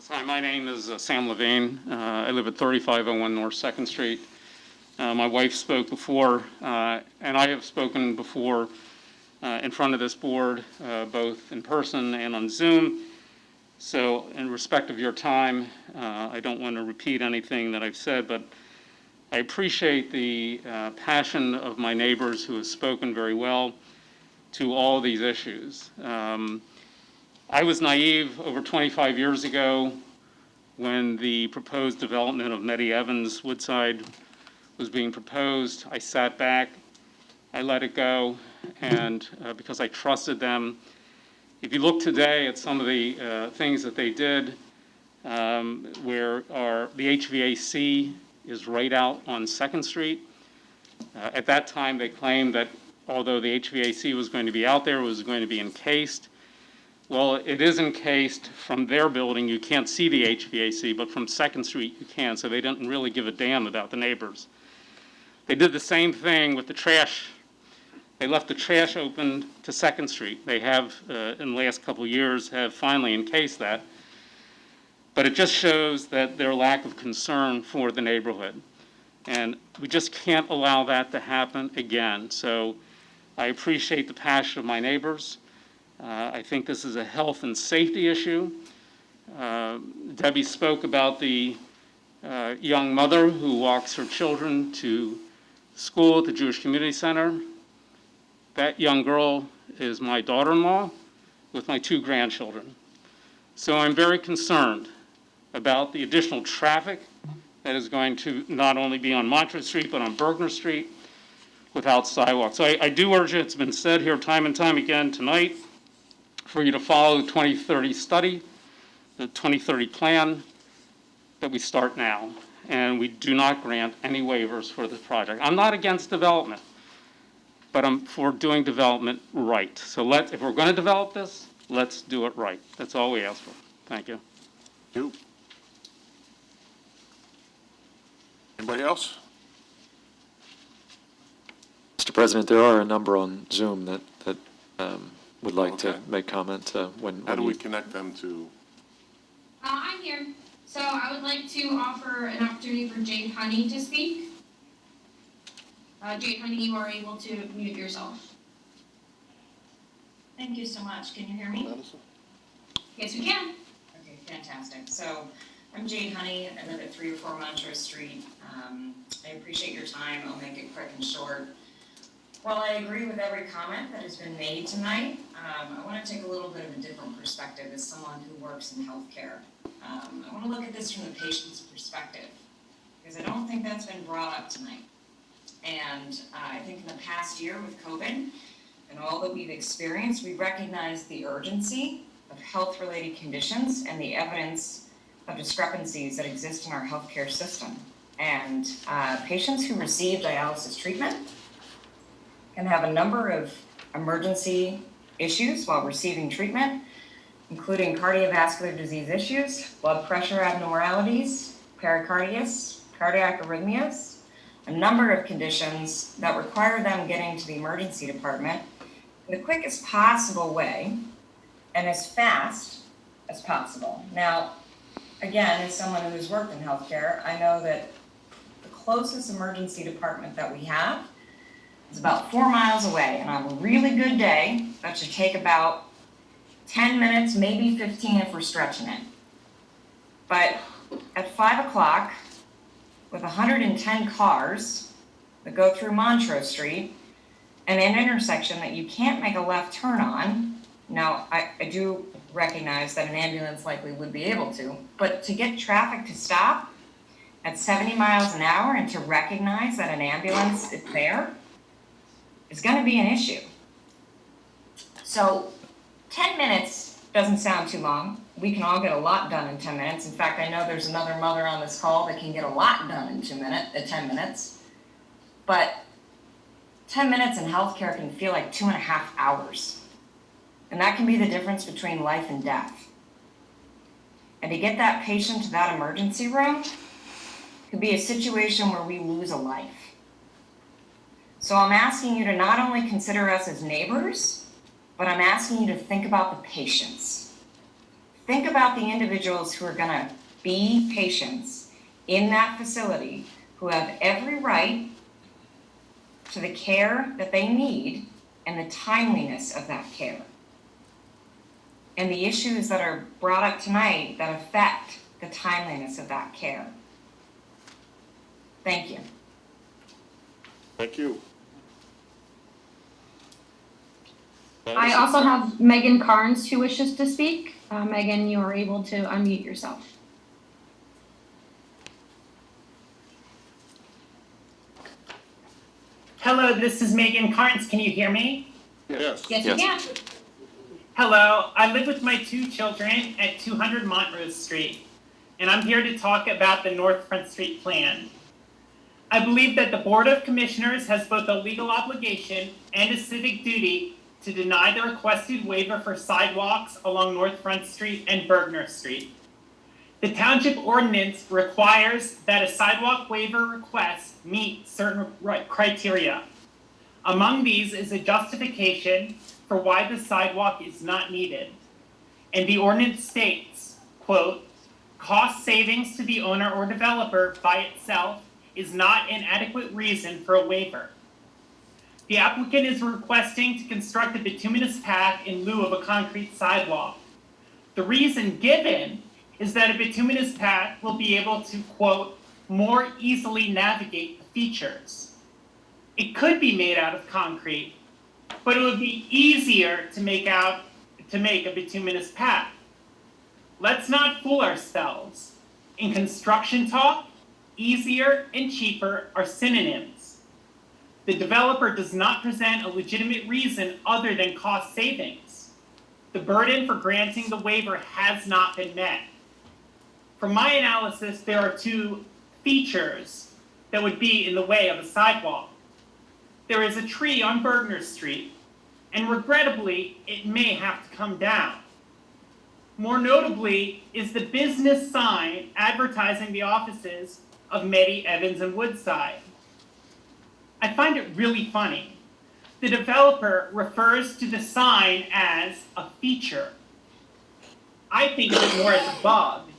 Hi, my name is Sam Levine. I live at 3501 North 2nd Street. My wife spoke before, and I have spoken before in front of this board, both in person and on Zoom. So in respect of your time, I don't want to repeat anything that I've said, but I appreciate the passion of my neighbors who have spoken very well to all these issues. I was naive over 25 years ago when the proposed development of Meddy Evans Woodside was being proposed. I sat back, I let it go, and because I trusted them. If you look today at some of the things that they did, where the HVAC is right out on 2nd Street. At that time, they claimed that although the HVAC was going to be out there, it was going to be encased. Well, it is encased from their building. You can't see the HVAC, but from 2nd Street you can, so they didn't really give a damn about the neighbors. They did the same thing with the trash. They left the trash open to 2nd Street. They have, in the last couple of years, have finally encased that. But it just shows that their lack of concern for the neighborhood. And we just can't allow that to happen again. So I appreciate the passion of my neighbors. I think this is a health and safety issue. Debbie spoke about the young mother who walks her children to school at the Jewish Community Center. That young girl is my daughter-in-law with my 2 grandchildren. So I'm very concerned about the additional traffic that is going to not only be on Montrose Street, but on Bergner Street without sidewalks. So I do urge you, it's been said here time and time again tonight, for you to follow the 2030 study, the 2030 plan, that we start now. And we do not grant any waivers for this project. I'm not against development, but I'm for doing development right. So if we're going to develop this, let's do it right. That's all we ask for. Thank you. You. Anybody else? Mr. President, there are a number on Zoom that would like to Okay. make comment when. How do we connect them to? I'm here. So I would like to offer an opportunity for Jade Honey to speak. Jade Honey, you are able to mute yourself. Thank you so much. Can you hear me? Madison? Yes, we can. Okay, fantastic. So I'm Jade Honey. I live at 304 Montrose Street. I appreciate your time. I'll make it quick and short. While I agree with every comment that has been made tonight, I want to take a little bit of a different perspective as someone who works in healthcare. I want to look at this from the patient's perspective, because I don't think that's been brought up tonight. And I think in the past year with COVID and all that we've experienced, we recognize the urgency of health-related conditions and the evidence of discrepancies that exist in our healthcare system. And patients who receive dialysis treatment can have a number of emergency issues while receiving treatment, including cardiovascular disease issues, blood pressure abnormalities, pericarditis, cardiac arrhythmias, a number of conditions that require them getting to the emergency department in the quickest possible way and as fast as possible. Now, again, as someone who's worked in healthcare, I know that the closest emergency department that we have is about 4 miles away, and on a really good day, that should take about 10 minutes, maybe 15 if we're stretching it. But at 5 o'clock, with 110 cars that go through Montrose Street and an intersection that you can't make a left turn on, now I do recognize that an ambulance likely would be able to, but to get traffic to stop at 70 miles an hour and to recognize that an ambulance is there is going to be an issue. So 10 minutes doesn't sound too long. We can all get a lot done in 10 minutes. In fact, I know there's another mother on this call that can get a lot done in 10 minutes. But 10 minutes in healthcare can feel like 2.5 hours. And that can be the difference between life and death. And to get that patient to that emergency room could be a situation where we lose a life. So I'm asking you to not only consider us as neighbors, but I'm asking you to think about the patients. Think about the individuals who are going to be patients in that facility who have every right to the care that they need and the timeliness of that care. And the issues that are brought up tonight that affect the timeliness of that care. Thank you. Thank you. I also have Megan Carnes who wishes to speak. Megan, you are able to unmute yourself. Hello, this is Megan Carnes. Can you hear me? Yes. Yes, you can. Hello, I live with my 2 children at 200 Montrose Street, and I'm here to talk about the North Front Street plan. I believe that the Board of Commissioners has both a legal obligation and a civic duty to deny the requested waiver for sidewalks along North Front Street and Bergner Street. The township ordinance requires that a sidewalk waiver request meet certain criteria. Among these is a justification for why the sidewalk is not needed. And the ordinance states, quote, "Cost savings to the owner or developer by itself is not an adequate reason for a waiver." The applicant is requesting to construct a bituminous path in lieu of a concrete sidewalk. The reason given is that a bituminous path will be able to, quote, "more easily navigate the features." It could be made out of concrete, but it would be easier to make a bituminous path. Let's not fool ourselves. In construction talk, easier and cheaper are synonyms. The developer does not present a legitimate reason other than cost savings. The burden for granting the waiver has not been met. From my analysis, there are 2 features that would be in the way of a sidewalk. There is a tree on Bergner Street, and regrettably, it may have to come down. More notably is the business sign advertising the offices of Meddy, Evans, and Woodside. I find it really funny. The developer refers to the sign as a feature. I think of it more as a bug,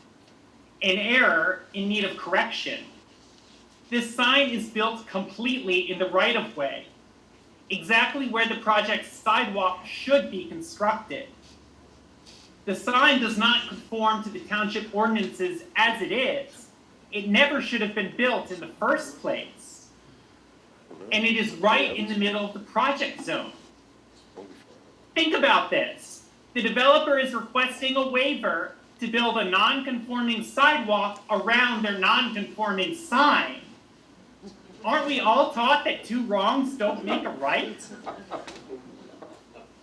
an error in need of correction. This sign is built completely in the right-of-way, exactly where the project's sidewalk should be constructed. The sign does not conform to the township ordinances as it is. It never should have been built in the first place. And it is right in the middle of the project zone. Think about this. The developer is requesting a waiver to build a non-conforming sidewalk around their non-conforming sign. Aren't we all taught that two wrongs don't make a right?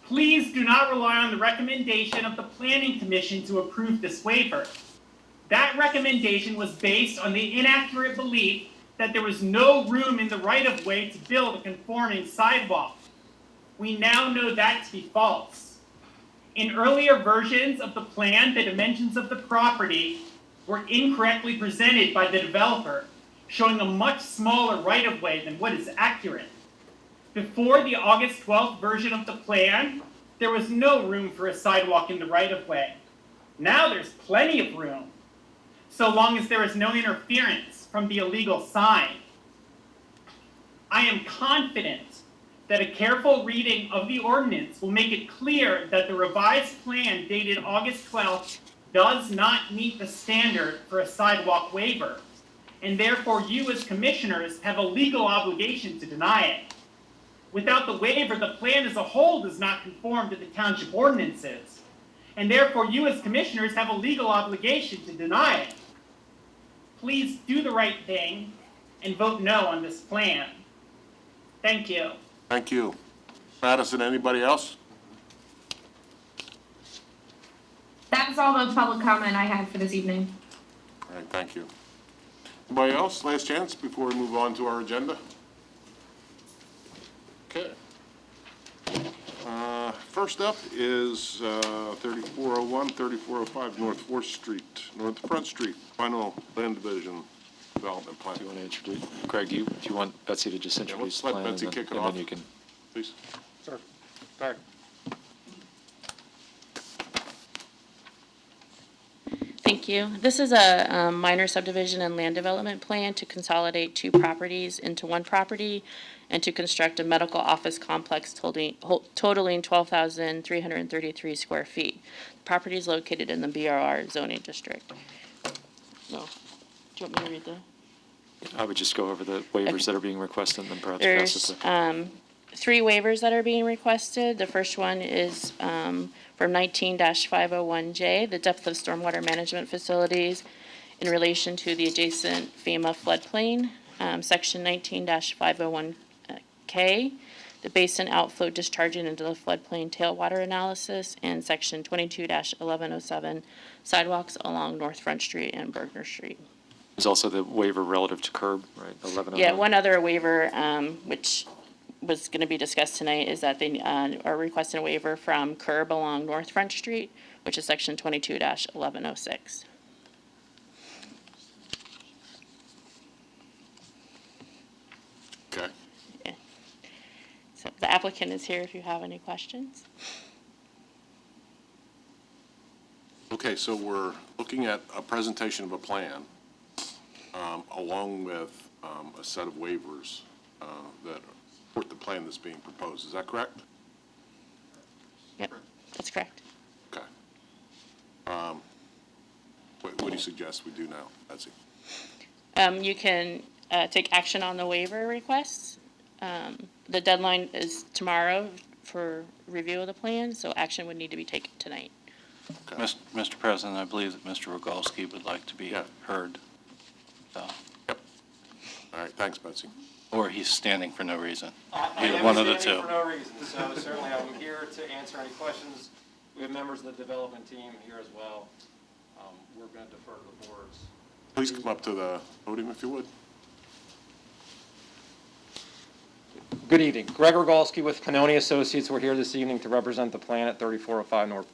Please do not rely on the recommendation of the Planning Commission to approve this waiver. That recommendation was based on the inaccurate belief that there was no room in the right-of-way to build a conforming sidewalk. We now know that to be false. In earlier versions of the plan, the dimensions of the property were incorrectly presented by the developer, showing a much smaller right-of-way than what is accurate. Before the August 12th version of the plan, there was no room for a sidewalk in the right-of-way. Now there's plenty of room, so long as there is no interference from the illegal sign. I am confident that a careful reading of the ordinance will make it clear that the revised plan dated August 12th does not meet the standard for a sidewalk waiver, and therefore you as commissioners have a legal obligation to deny it. Without the waiver, the plan as a whole does not conform to the township ordinances, and therefore you as commissioners have a legal obligation to deny it. Please do the right thing and vote no on this plan. Thank you. Thank you. Madison, anybody else? That was all the public comment I had for this evening. All right, thank you. Anybody else? Last chance before we move on to our agenda? Okay. First up is 3401, 3405 North 4th Street, North Front Street, final land division development plan. Do you want to introduce, Craig, do you want Betsy to just introduce the let plan? Betsy and kick it then off. you can. Please. Sir, back. Thank you. This is a minor subdivision and land development plan to consolidate two properties into one property and to construct a medical office complex totaling 12,333 square feet. The property is located in the BRR zoning district. No. Do you want me to read the? I would just go over the waivers that are being requested and then perhaps pass There's it to. 3 waivers that are being requested. The first one is from 19-501J, the depth of stormwater management facilities in relation to the adjacent FEMA floodplain. Section 19-501K, the basin outflow discharging into the floodplain tailwater analysis, and Section 22-1107, sidewalks along North Front Street and Bergner Street. There's also the waiver relative to curb, right? 1109. Yeah, one other waiver, which was going to be discussed tonight, is that they are requesting a waiver from curb along North Front Street, which is Section 22-1106. Okay. Yeah. So the applicant is here if you have any questions. Okay, so we're looking at a presentation of a plan along with a set of waivers that support the plan that's being proposed. Is that correct? Yep, that's correct. Okay. What do you suggest we do now, Betsy? You can take action on the waiver requests. The deadline is tomorrow for review of the plan, so action would need to be taken tonight. Okay. Mr. President, I believe that Mr. Rogalski would like to be heard. So, Yep. All right, thanks, Betsy. or he's standing for no reason. I Either am one of the standing two. for no reason, so certainly I'm here to answer any questions. We have members of the development team here as well. We're going to defer to the boards. Please come up to the podium if you would. Good evening. Greg Rogalski with Canoni Associates. We're here this evening to represent the plan at 3405 North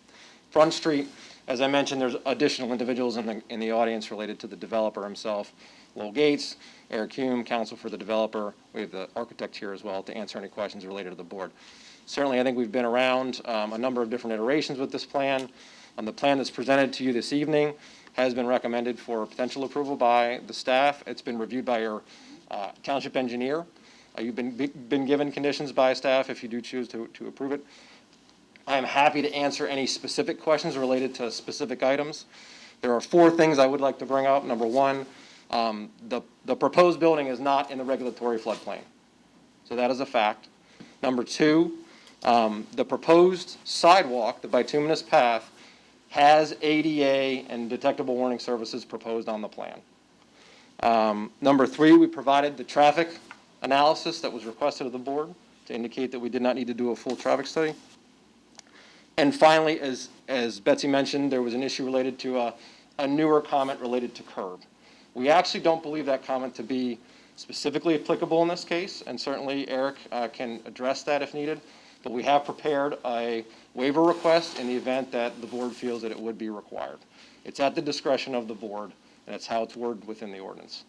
Front Street. As I mentioned, there's additional individuals in the audience related to the developer himself. Lowell Gates, Eric Hume, counsel for the developer. We have the architect here as well to answer any questions related to the board. Certainly, I think we've been around a number of different iterations with this plan. The plan that's presented to you this evening has been recommended for potential approval by the staff. It's been reviewed by your Township engineer. You've been given conditions by staff if you do choose to approve it. I am happy to answer any specific questions related to specific items. There are 4 things I would like to bring up. Number 1, the proposed building is not in the regulatory floodplain. So that is a fact. Number 2, the proposed sidewalk, the bituminous path, has ADA and detectable warning services proposed on the plan. Number 3, we provided the traffic analysis that was requested of the board to indicate that we did not need to do a full traffic study. And finally, as Betsy mentioned, there was an issue related to a newer comment related to curb. We actually don't believe that comment to be specifically applicable in this case, and certainly Eric can address that if needed. But we have prepared a waiver request in the event that the board feels that it would be required. It's at the discretion of the board, and it's how it's worded within the ordinance.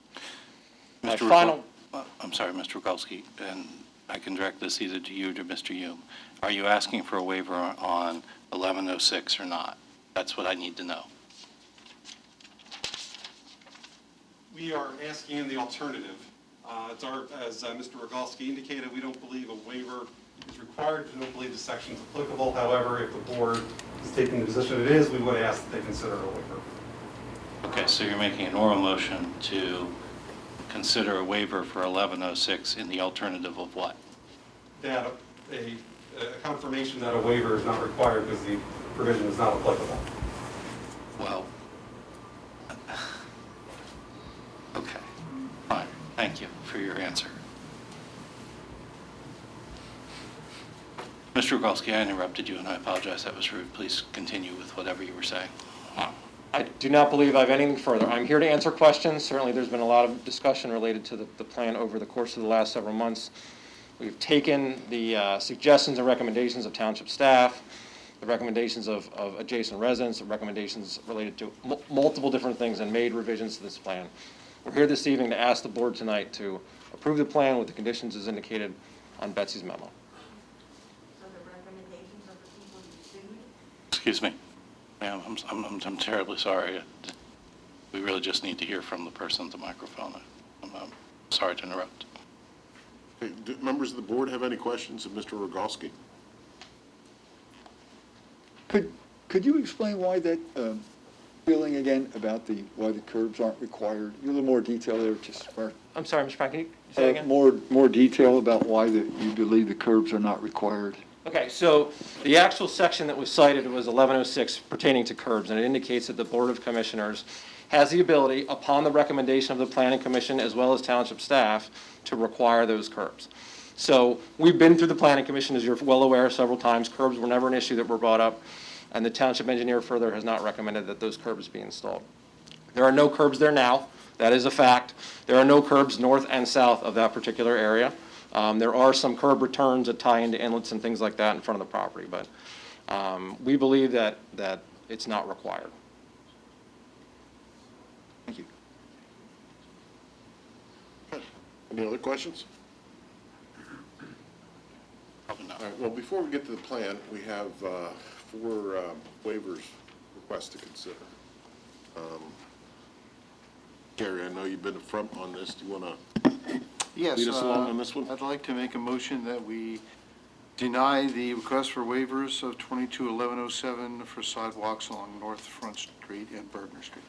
My final. I'm sorry, Mr. Rogalski, and I can direct this either to you or to Mr. Hume. Are you asking for a waiver on 1106 or not? That's what I need to know. We are asking in the alternative. As Mr. Rogalski indicated, we don't believe a waiver is required. We don't believe the section is applicable. However, if the board is taking the position it is, we would ask that they consider a waiver. Okay, so you're making an oral motion to consider a waiver for 1106 in the alternative of what? That a confirmation that a waiver is not required because the provision is not applicable. Well, okay, fine. Thank you for your answer. Mr. Rogalski, I interrupted you, and I apologize. That was rude. Please continue with whatever you were saying. I do not believe I have anything further. I'm here to answer questions. Certainly, there's been a lot of discussion related to the plan over the course of the last several months. We've taken the suggestions and recommendations of township staff, the recommendations of adjacent residents, the recommendations related to multiple different things, and made revisions to this plan. We're here this evening to ask the board tonight to approve the plan with the conditions as indicated on Betsy's memo. So the recommendations of the people you sued? Excuse me. Ma'am, I'm terribly sorry. We really just need to hear from the person at the microphone. I'm sorry to interrupt. Okay, do members of the board have any questions of Mr. Rogalski? Could you explain why that feeling again about why the curbs aren't required? A little more detail there, just for. I'm sorry, Mr. Brown, can you say again? More detail about why you believe the curbs are not required. Okay, so the actual section that was cited was 1106 pertaining to curbs, and it indicates that the Board of Commissioners has the ability, upon the recommendation of the Planning Commission as well as township staff, to require those curbs. So we've been through the Planning Commission, as you're well aware, several times. Curbs were never an issue that were brought up, and the township engineer further has not recommended that those curbs be installed. There are no curbs there now. That is a fact. There are no curbs north and south of that particular area. There are some curb returns that tie into inlets and things like that in front of the property, but we believe that it's not required. Thank you. Any other questions? Probably not. All right, well, before we get to the plan, we have 4 waivers requests to consider. Gary, I know you've been front on this. Do you want to Yes, lead us along on this one? I'd like to make a motion that we deny the request for waivers of 221107 for sidewalks along North Front Street and Bergner Street.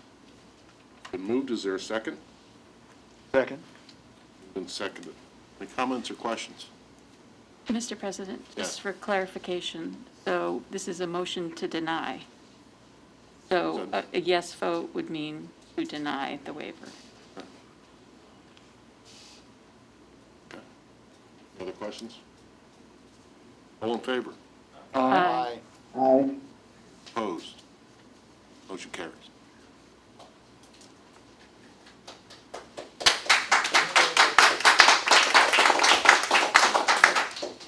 Been moved. Is there a second? Second. Been seconded. Any comments or questions? Mr. President, just Yes. for clarification, so this is a motion to deny. So a yes vote would mean to deny the waiver. Other questions? All in favor? Aye. Aye. Opposed? Motion carries.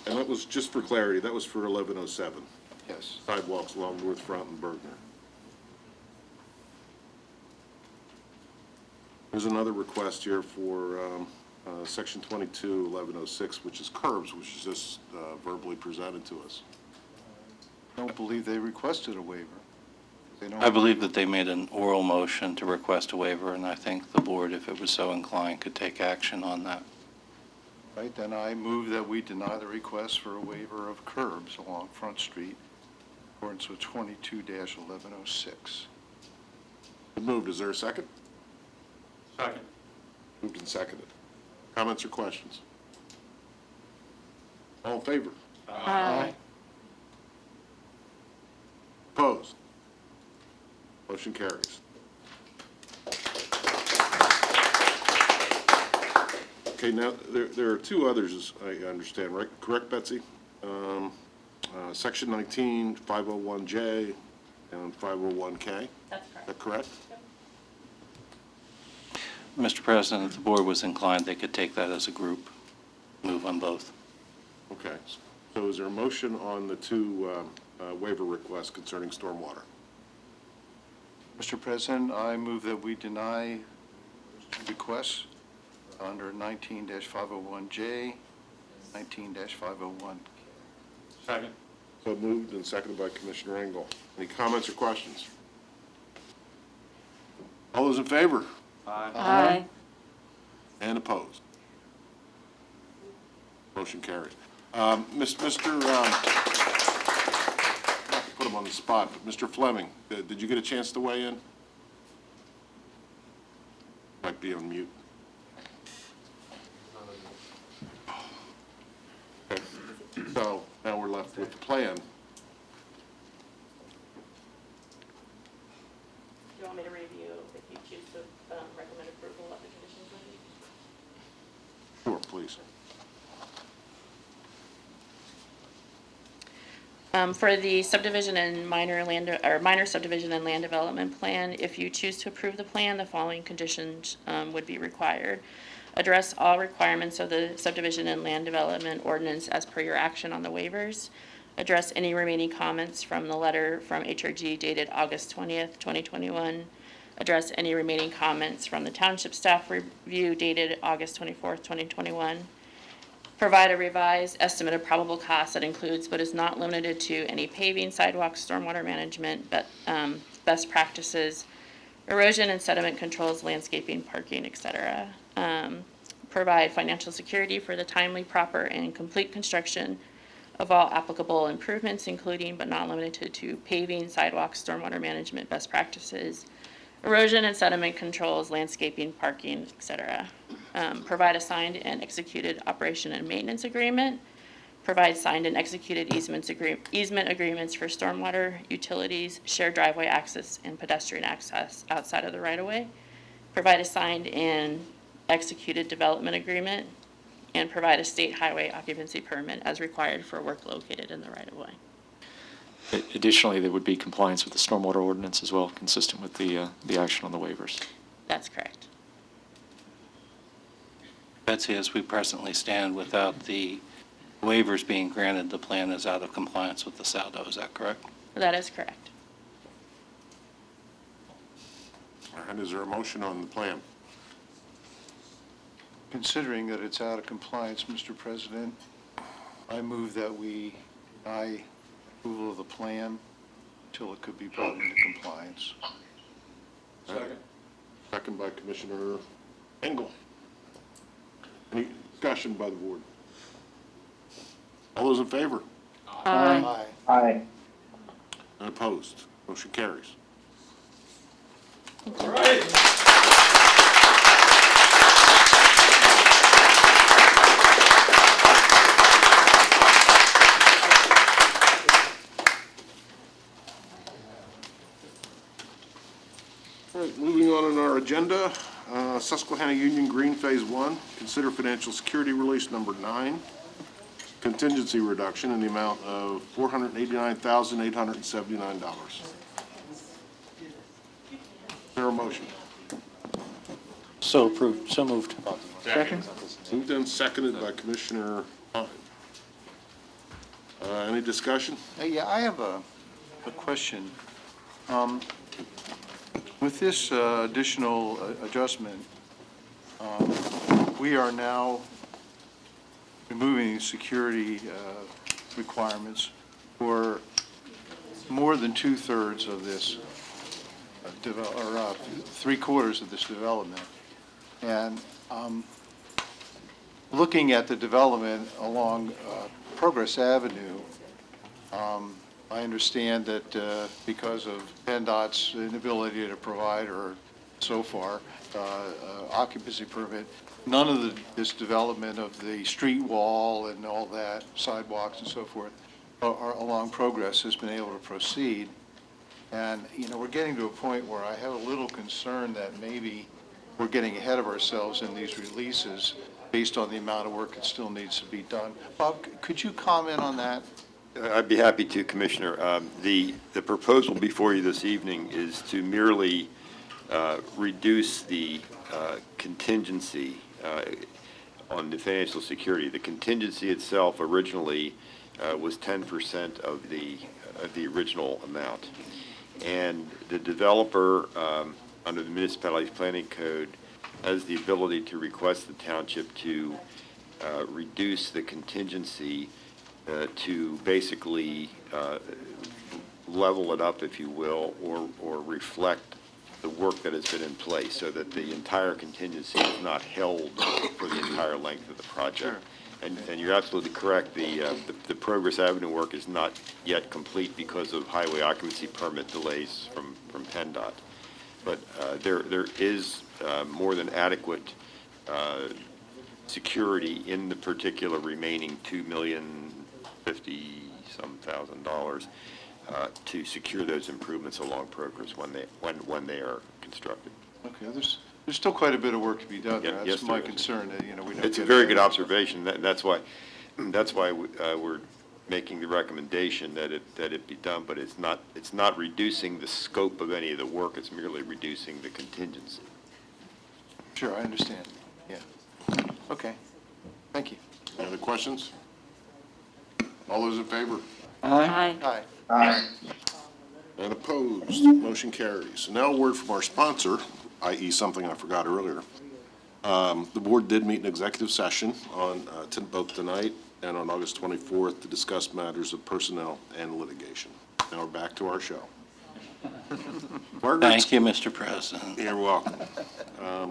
And that was, just for clarity, that was for 1107. Yes. Sidewalks along North Front and Bergner. There's another request here for Section 221106, which is curbs, which is just verbally presented to us. I don't believe they requested a waiver. They don't. I believe that they made an oral motion to request a waiver, and I think the board, if it was so inclined, could take action on that. Right, then I move that we deny the request for a waiver of curbs along Front Street, in accordance with 22-1106. Moved. Is there a second? Second. Moved and seconded. Comments or questions? All in favor? Aye. Opposed? Motion carries. Okay, now, there are two others, as I understand, right? Correct, Betsy? Section 19, 501J, and 501K? That's correct. Is that correct? Mr. President, if the board was inclined, they could take that as a group, move on both. Okay. So is there a motion on the two waiver requests concerning stormwater? Mr. President, I move that we deny those two requests under 19-501J, 19-501. Second. So moved and seconded by Commissioner Engel. Any comments or questions? All those in favor? Aye. And opposed? Motion carried. Mr., not to put him on the spot, but Mr. Fleming, did you get a chance to weigh in? Might be on mute. Okay. So now we're left with the plan. Do you want me to review if you choose to recommend approval of the conditions Sure, please. For the subdivision and minor subdivision and land development plan, if you choose to approve the plan, the following conditions would be required. Address all requirements of the subdivision and land development ordinance as per your action on the waivers. Address any remaining comments from the letter from HRG dated August 20th, 2021. Address any remaining comments from the township staff review dated August 24th, 2021. Provide a revised estimate of probable costs that includes but is not limited to any paving, sidewalks, stormwater management, best practices, erosion and sediment controls, landscaping, parking, etc. Provide financial security for the timely, proper, and complete construction of all applicable improvements, including but not limited to paving, sidewalks, stormwater management, best practices, erosion and sediment controls, landscaping, parking, etc. Provide a signed and executed operation and maintenance agreement. Provide signed and executed easement agreements for stormwater, utilities, shared driveway access, and pedestrian access outside of the right-of-way. Provide a signed and executed development agreement. And provide a state highway occupancy permit as required for work located in the right-of-way. Additionally, there would be compliance with the stormwater ordinance as well, consistent with the action on the waivers. That's correct. Betsy, as we presently stand, without the waivers being granted, the plan is out of compliance with the SALDO, is that correct? That is correct. All right, is there a motion on the plan? Considering that it's out of compliance, Mr. President, I move that we deny approval of the plan until it could be brought into compliance. Second. Second by Commissioner Engel. Any discussion by the board? All those in favor? Aye. Aye. And opposed? Motion carries. All right. All right, moving on in our agenda, Susquehanna Union Green Phase 1, consider financial security release number 9, contingency reduction in the amount of $489,879. Is there a motion? So approved, so moved. Second. Moved and seconded by Commissioner Hine. Any discussion? Yeah, I have a question. With this additional adjustment, we are now removing security requirements for more than 2/3 of this three-quarters of this development. And looking at the development along Progress Avenue, I understand that because of PennDOT's inability to provide, or so far, occupancy permit, none of this development of the street wall and all that, sidewalks and so forth, along Progress has been able to proceed. And, we're getting to a point where I have a little concern that maybe we're getting ahead of ourselves in these releases based on the amount of work that still needs to be done. Bob, could you comment on that? I'd be happy to, Commissioner. The proposal before you this evening is to merely reduce the contingency on the financial security. The contingency itself originally was 10% of the original amount. And the developer, under the Municipalities Planning Code, has the ability to request the township to reduce the contingency to basically level it up, if you will, or reflect the work that has been in place, so that the entire contingency is not held for the entire length of the project. And you're absolutely correct, the Progress Avenue work is not yet complete because of highway occupancy permit delays from PennDOT. But there is more than adequate security in the particular remaining $2,050,000 to secure those improvements along Progress when they are constructed. Okay, there's still quite a bit of work to be done there. Yes, That's my there is. concern, that, we don't It's a get very ahead good of observation. That's why we're making the recommendation that it be done, but it's not reducing the scope of any of the work. It's merely reducing the contingency. Sure, I understand. Yeah. Okay. Thank you. Any other questions? All those in favor? Aye. Aye. And opposed? Motion carries. So now a word from our sponsor, i.e. something I forgot earlier. The board did meet in executive session on both tonight and on August 24th to discuss matters of personnel and litigation. Now we're back to our show. Thank you, Mr. President. You're welcome.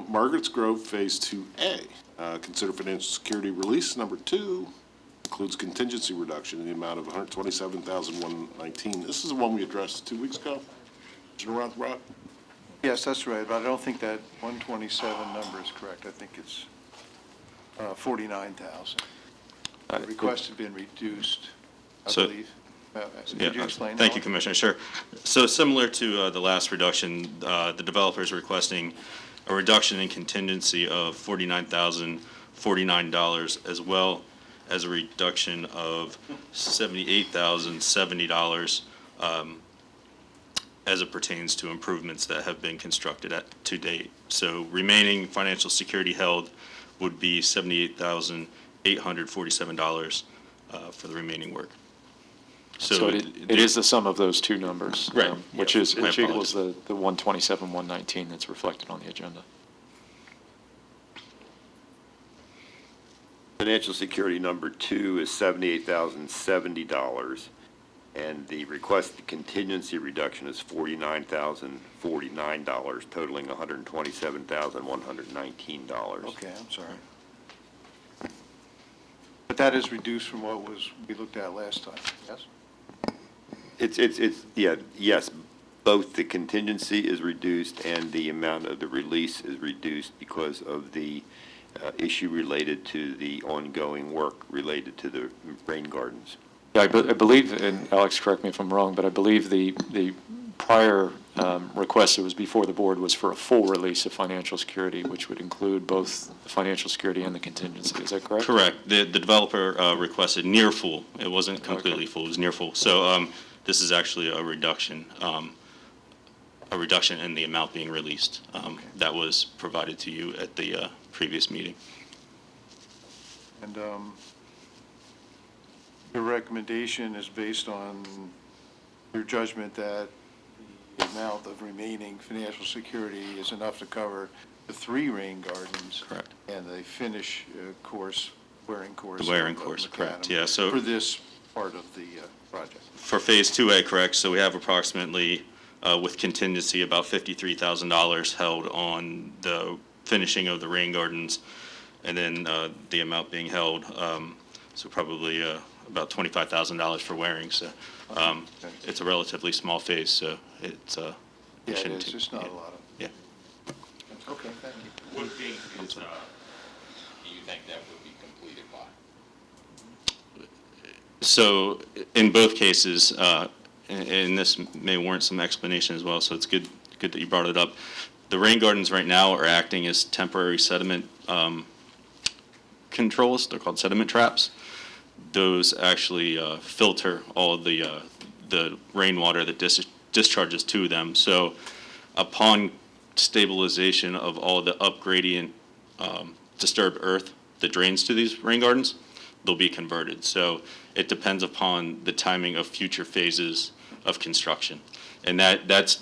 Margaret's Grove Phase 2A, consider financial security release. Number 2 includes contingency reduction in the amount of $127,119. This is the one we addressed 2 weeks ago. Mr. Rothrock? Yes, that's right, but I don't think that 127 number is correct. I think it's 49,000. The request had been reduced, I believe. Could you explain? Thank you, Commissioner. Sure. So similar to the last reduction, the developer is requesting a reduction in contingency of $49,049, as well as a reduction of $78,070 as it pertains to improvements that have been constructed to date. So remaining financial security held would be $78,847 for the remaining work. So it is the sum of those two numbers, right? Which equals the 127,119 that's reflected on the agenda. Financial security number 2 is $78,070, and the requested contingency reduction is $49,049, totaling $127,119. Okay, I'm sorry. But that is reduced from what we looked at last time, yes? Yes, both the contingency is reduced and the amount of the release is reduced because of the issue related to the ongoing work related to the rain gardens. Yeah, I believe, and Alex, correct me if I'm wrong, but I believe the prior request that was before the board was for a full release of financial security, which would include both the financial security and the contingency. Is that correct? Correct. The developer requested near full. It wasn't completely full. It was near full. So this is actually a reduction in the amount being released that was provided to you at the previous meeting. And your recommendation is based on your judgment that the amount of remaining financial security is enough to cover the 3 rain gardens. Correct. And the finish wearing course. The wearing course, correct, yeah. So for this part of the project. for Phase 2A, correct, so we have approximately with contingency about $53,000 held on the finishing of the rain gardens, and then the amount being held, so probably about $25,000 for wearing. So it's a relatively small phase, so it's Yeah, it shouldn't is, take- it's not a yeah. lot of. Yeah. Okay, thank you. What date is, do you think that will be completed by? So in both cases, and this may warrant some explanation as well, so it's good that you brought it up. The rain gardens right now are acting as temporary sediment controls. They're called sediment traps. Those actually filter all of the rainwater that discharges to them. So upon stabilization of all the upgradient disturbed earth that drains to these rain gardens, they'll be converted. So it depends upon the timing of future phases of construction. And that's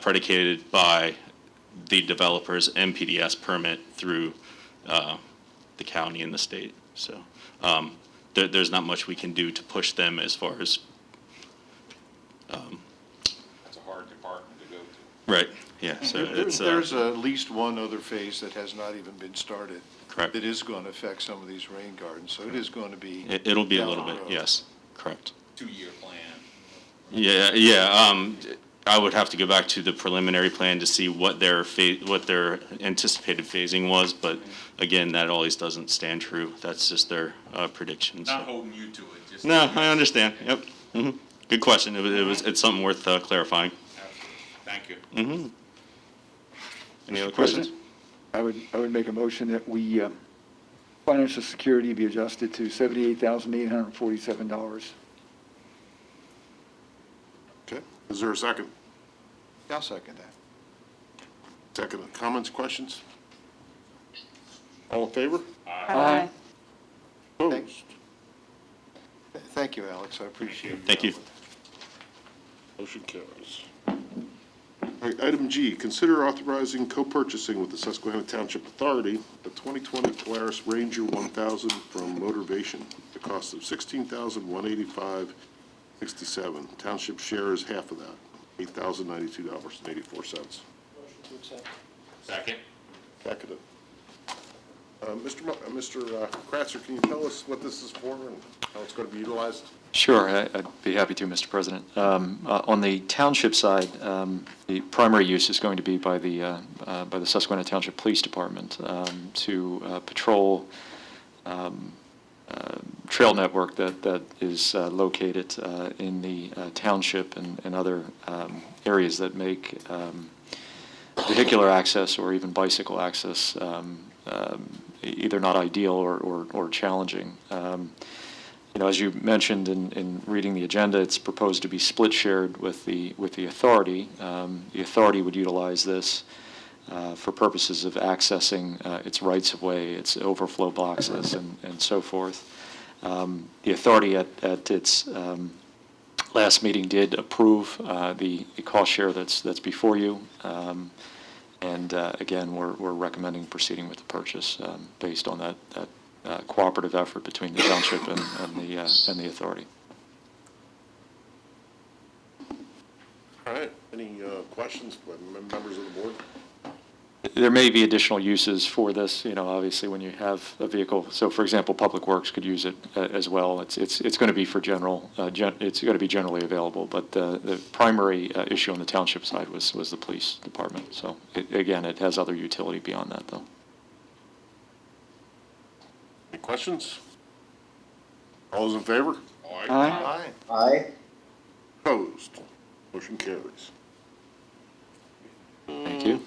predicated by the developer's MPDS permit through the county and the state. So there's not much we can do to push them as far as. That's a hard department to go to. Right, yeah, so it's. There's at least one other phase that has not even been started. Correct. That is going to affect some of these rain gardens, so it is going to be. It'll be a down little the bit, road. yes, correct. 2-year plan. Yeah, I would have to go back to the preliminary plan to see what their anticipated phasing was, but again, that always doesn't stand true. That's just their predictions. Not holding you to it, just. No, I understand, yep. Good question. It's something worth clarifying. Absolutely. Thank you. Any other Mr. questions? President, I would make a motion that we, financial security be adjusted to $78,847. Okay, is there a second? I'll second that. Second, comments, questions? All in favor? Aye. Opposed? Thank you, Alex, I appreciate it. Thank you. Motion carries. All right, item G, consider authorizing co-purchasing with the Susquehanna Township Authority the 2020 Polaris Ranger 1000 from Motivation. The cost of $16,185.67. Township share is half of that, $8,092.84. Second. Seconded. Mr. Kratzer, can you tell us what this is for and how it's going to be utilized? Sure, I'd be happy to, Mr. President. On the township side, the primary use is going to be by the Susquehanna Township Police Department to patrol trail network that is located in the township and other areas that make vehicular access or even bicycle access either not ideal or challenging. As you mentioned in reading the agenda, it's proposed to be split shared with the authority. The authority would utilize this for purposes of accessing its rights of way, its overflow boxes, and so forth. The authority at its last meeting did approve the cost share that's before you. And again, we're recommending proceeding with the purchase based on that cooperative effort between the township and the authority. All right, any questions by members of the board? There may be additional uses for this, obviously when you have a vehicle. So for example, Public Works could use it as well. It's going to be for it's going to be generally available, but the primary issue on the township side was the police department. So again, it has other utility beyond that though. Any questions? All those in favor? Aye. Aye. Opposed? Motion carries. Thank you.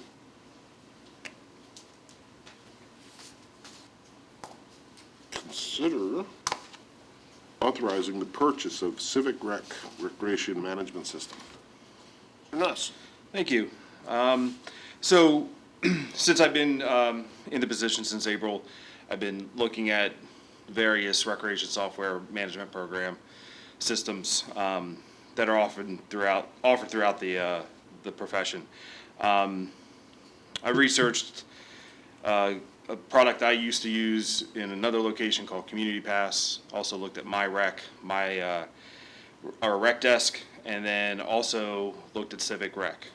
Consider authorizing the purchase of Civic Recreation Management System. Mr. Nuss. Thank you. So since I've been in the position since April, I've been looking at various recreation software management program systems that are offered throughout the profession. I researched a product I used to use in another location called Community Pass. Also looked at my Rec Desk, and then also looked at Civic Rec.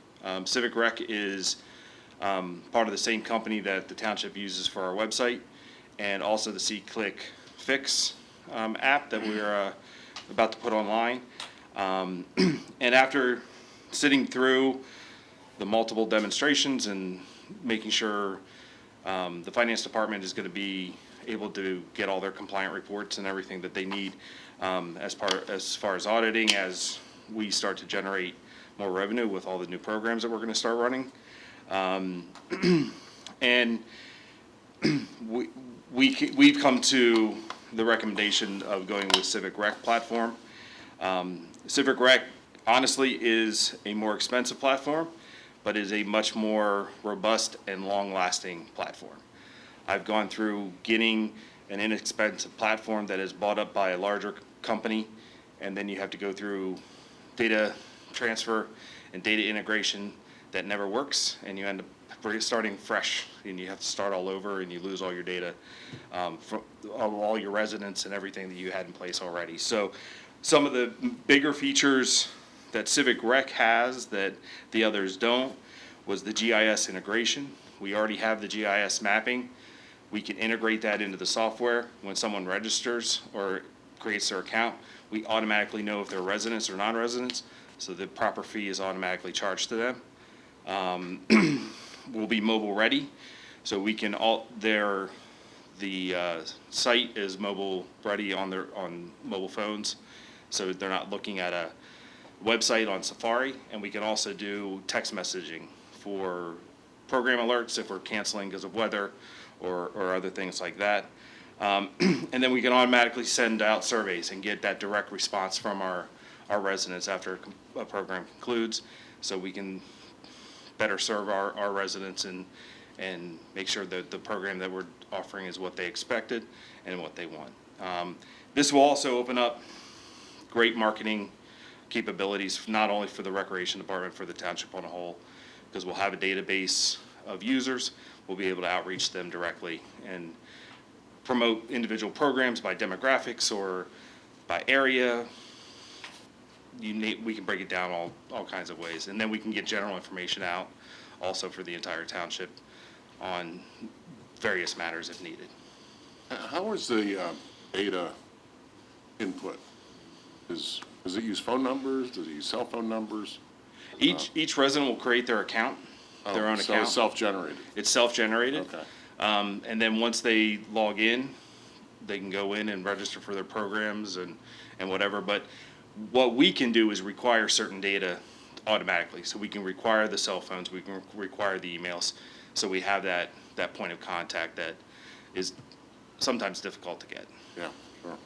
Civic Rec is part of the same company that the township uses for our website, and also the C-Click Fix app that we're about to put online. And after sitting through the multiple demonstrations and making sure the finance department is going to be able to get all their compliant reports and everything that they need as far as auditing, as we start to generate more revenue with all the new programs that we're going to start running. And we've come to the recommendation of going with Civic Rec platform. Civic Rec honestly is a more expensive platform, but is a much more robust and long-lasting platform. I've gone through getting an inexpensive platform that is bought up by a larger company, and then you have to go through data transfer and data integration that never works, and you end up starting fresh, and you have to start all over, and you lose all your data from all your residents and everything that you had in place already. So some of the bigger features that Civic Rec has that the others don't was the GIS integration. We already have the GIS mapping. We can integrate that into the software. When someone registers or creates their account, we automatically know if they're residents or non-residents, so the proper fee is automatically charged to them. Will be mobile ready, so we can the site is mobile ready on mobile phones, so they're not looking at a website on Safari. And we can also do text messaging for program alerts if we're canceling because of weather or other things like that. And then we can automatically send out surveys and get that direct response from our residents after a program concludes, so we can better serve our residents and make sure that the program that we're offering is what they expected and what they want. This will also open up great marketing capabilities, not only for the recreation department, for the township on a whole, because we'll have a database of users. We'll be able to outreach them directly and promote individual programs by demographics or by area. We can break it down all kinds of ways, and then we can get general information out also for the entire township on various matters if needed. How is the data input? Does it use phone numbers? Does it use cell phone numbers? Each resident will create their account, their own So account. it's self-generated? It's self-generated. Okay. And then once they log in, they can go in and register for their programs and whatever. But what we can do is require certain data automatically. So we can require the cell phones, we can require the emails. So we have that point of contact that is sometimes difficult to get. Yeah, sure.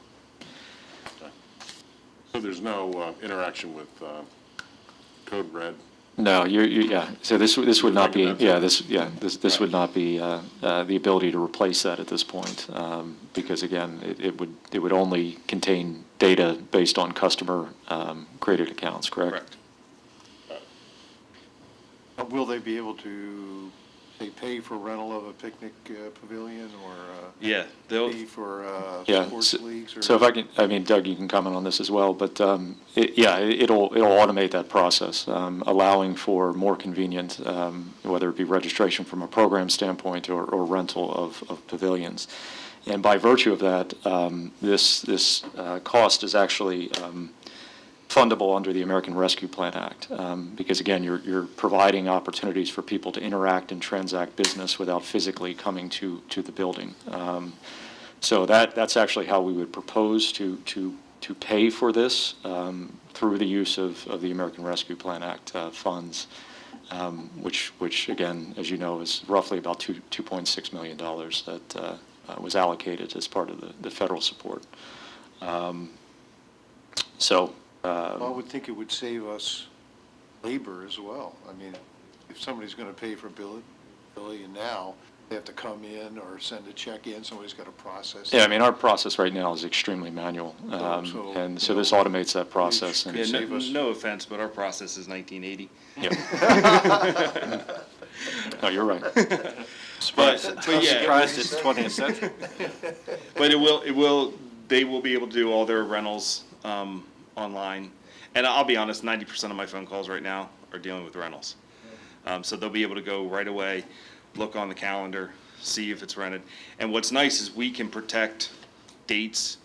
Okay. So there's no interaction with Code Red? No, yeah, so this would not be, Documents. this would not be the ability to replace that at this point, because again, it would only contain data based on customer created accounts, correct? Correct. Will they be able to, say, pay for rental of a picnic pavilion or Yeah, they'll, pay for Yeah, sports leagues? Or so if I can, I mean, Doug, you can comment on this as well, but it'll automate that process, allowing for more convenient, whether it be registration from a program standpoint or rental of pavilions. And by virtue of that, this cost is actually fundable under the American Rescue Plan Act, because again, you're providing opportunities for people to interact and transact business without physically coming to the building. So that's actually how we would propose to pay for this, through the use of the American Rescue Plan Act funds, which again, as you know, is roughly about $2.6 million that was allocated as part of the federal support. I would think it would save us labor as well. I mean, if somebody's going to pay for a pavilion now, they have to come in or send a check in, somebody's got to process it. Yeah, I mean, our process right now is extremely manual, So, and so this automates that process. And yeah, no offense, but our process is 1980. Yeah. No, you're right. But yeah. Surprised it's 20th century. But they will be able to do all their rentals online. And I'll be honest, 90% of my phone calls right now are dealing with rentals. So they'll be able to go right away, look on the calendar, see if it's rented. And what's nice is we can protect dates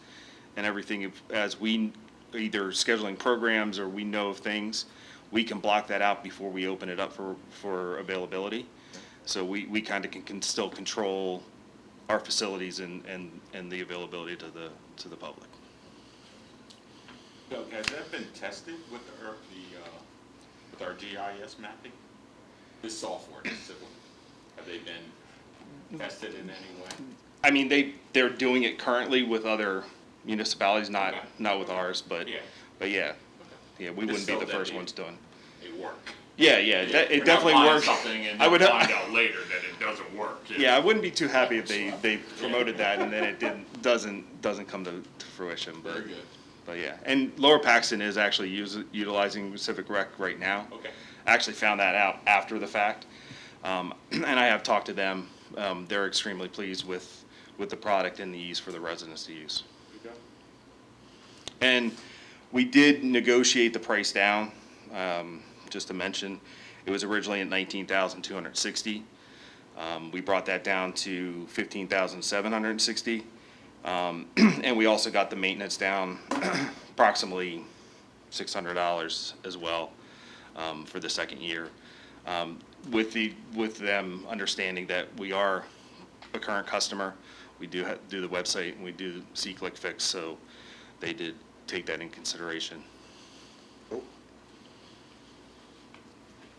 and everything as we either scheduling programs or we know of things, we can block that out before we open it up for availability. So we kind of can still control our facilities and the availability to the public. Doug, has that been tested with with our GIS mapping? This software, this civil, have they been tested in any way? I mean, they're doing it currently with other municipalities, not with ours, but Yeah. yeah, we Just wouldn't be so the that first it- ones doing. They work. Yeah, We're it not definitely buying works. something and I would then find out later that it doesn't work. Yeah, I wouldn't be too happy if they promoted that and then it doesn't come to fruition. But, Very good. But yeah, and Lower Paxton is actually utilizing Civic Rec right now. Okay. I actually found that out after the fact, and I have talked to them. They're extremely pleased with the product and the ease for the residents to use. Okay. And we did negotiate the price down, just to mention. It was originally at $19,260. We brought that down to $15,760. And we also got the maintenance down approximately $600 as well, for the second year. With them understanding that we are a current customer, we do do the website and we do see Click Fix, so they did take that in consideration. All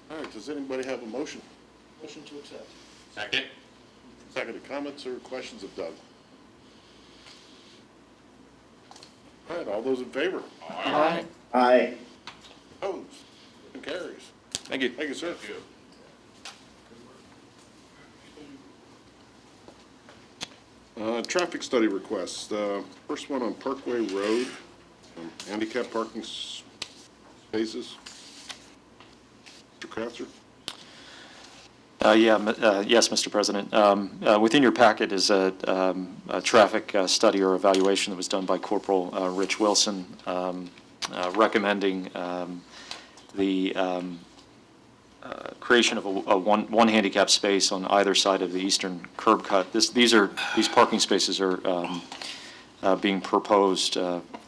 right, does anybody have a motion? Motion to accept. Second? Seconded, comments or questions of Doug? All right, all those in favor? Aye. Aye. Opposed? Motion carries. Thank you. Thank you, sir. Thank you. Traffic study requests. First one on Parkway Road, handicap parking spaces. Mr. Kratzer? Yes, Mr. President. Within your packet is a traffic study or evaluation that was done by Corporal Rich Wilson, recommending the creation of a one handicap space on either side of the eastern curb cut. These parking spaces are being proposed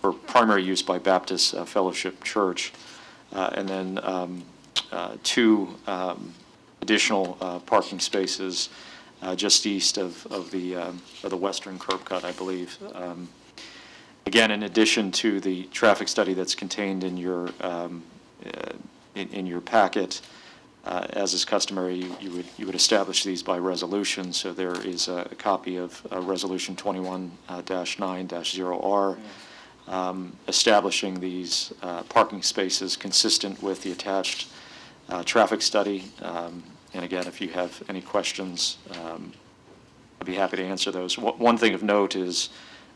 for primary use by Baptist Fellowship Church, and then two additional parking spaces just east of the western curb cut, I believe. Again, in addition to the traffic study that's contained in your packet, as is customary, you would establish these by resolution. So there is a copy of Resolution 21-9-0R establishing these parking spaces consistent with the attached traffic study. And again, if you have any questions, I'd be happy to answer those. One thing of note is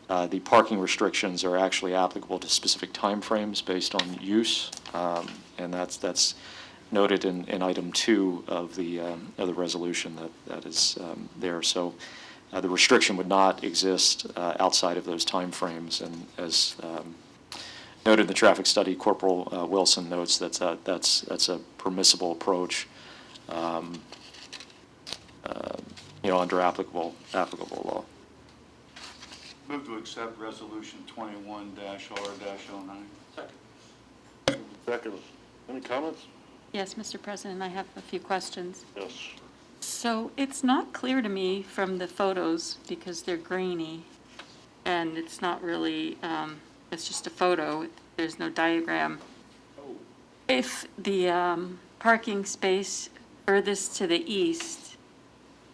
the parking restrictions are actually applicable to specific timeframes based on use, and that's noted in item 2 of the resolution that is there. So the restriction would not exist outside of those timeframes, and as noted in the traffic study, Corporal Wilson notes that's a permissible approach, under applicable law. Move to accept Resolution 21-R-09. Second. Second. Any comments? Yes, Mr. President, I have a few questions. Yes. So it's not clear to me from the photos, because they're grainy, and it's not really, it's just a photo, there's no diagram. If the parking space furthest to the east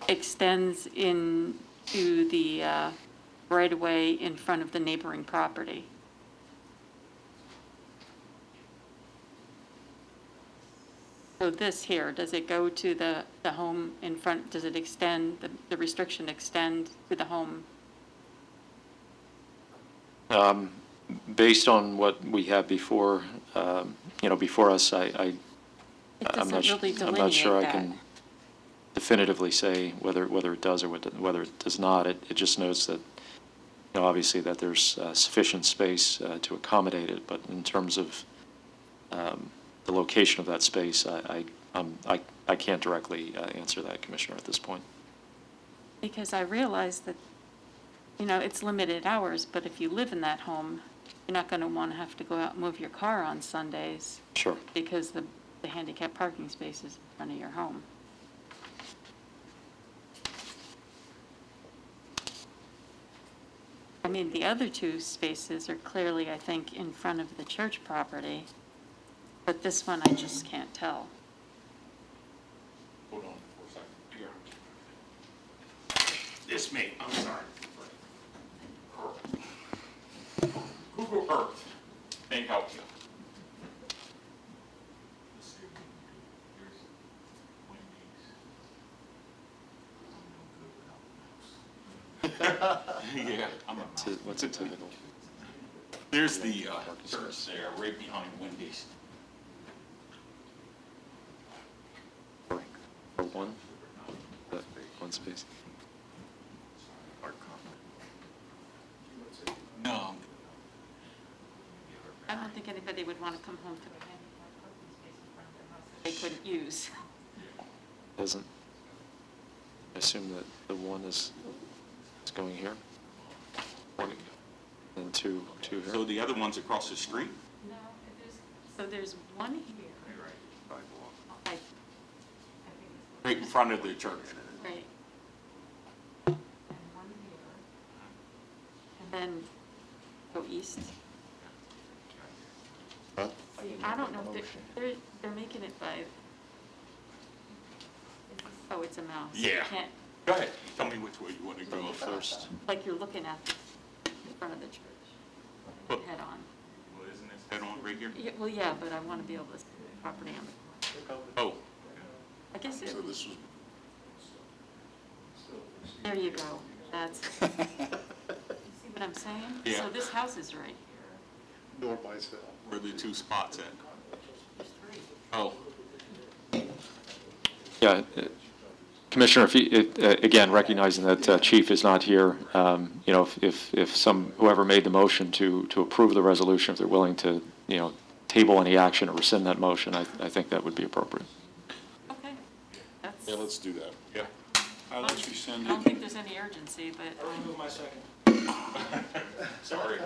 extends into the right-of-way in front of the neighboring property. So this here, does it go to the home in front, does it extend, the restriction extend to the home? Based on what we have before, before us, I'm not sure I can definitively say whether it does or whether it does not. It just notes that, obviously that there's sufficient space to accommodate it, but in terms of the location of that space, I can't directly answer that, Commissioner, at this point. Because I realize that, it's limited hours, but if you live in that home, you're not going to want to have to go out and move your car on Sundays. Sure. Because the handicap parking space is in front of your home. I mean, the other two spaces are clearly, I think, in front of the church property, but this one I just can't tell. Hold on for a second. Here. This me, I'm sorry. Google Earth may help you. Yeah, What's a typical? There's the church there, right behind Wendy's. Or one? That one space? No. I don't think anybody would want to come home to a handicap parking space in front of their house that they couldn't use. Doesn't, I assume that the one is going here? One, and two here? So the other one's across the street? No, there's one here. I- Right in front of the church. Right. And one here. And then go east. Huh? See, I don't know if they're making it by, oh, it's a mouse. You Yeah. can't, Go ahead, tell me which way you want to go First. like you're looking at the front of the church, Well, head on. isn't this head on right here? Yeah, well, yeah, but I want to be able to see the property on the, Oh, I guess it, So this was, there you go. That's, you see what I'm saying? Yeah. So this house is right here. North Biceville. where are the two spots at? There's three. Oh, Yeah, Commissioner, again, recognizing that Chief is not here, if whoever made the motion to approve the resolution, if they're willing to, table any action or rescind that motion, I think that would be appropriate. Okay. That's, yeah, let's do that. yeah. I don't think there's any urgency, but. Remove my second. Sorry.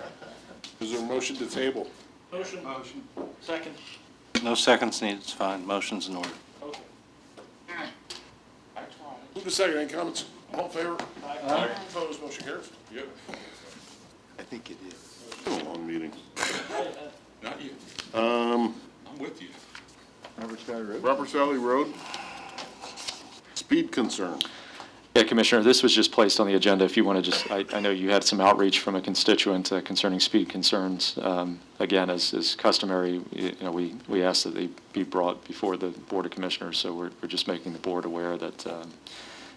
Is there a motion to table? Motion. Second. No seconds needed, it's fine. Motion's in order. Okay. Move to second, any comments? All in favor? Aye. Opposed, motion carries. Yep. I think it is. Been a long meeting. Not you. Um, I'm with you. Roberts Valley Road? Roberts Valley Road, speed concern. Yeah, Commissioner, this was just placed on the agenda. If you want to just, I know you had some outreach from a constituent concerning speed concerns. Again, as customary, we asked that they be brought before the Board of Commissioners, so we're just making the board aware that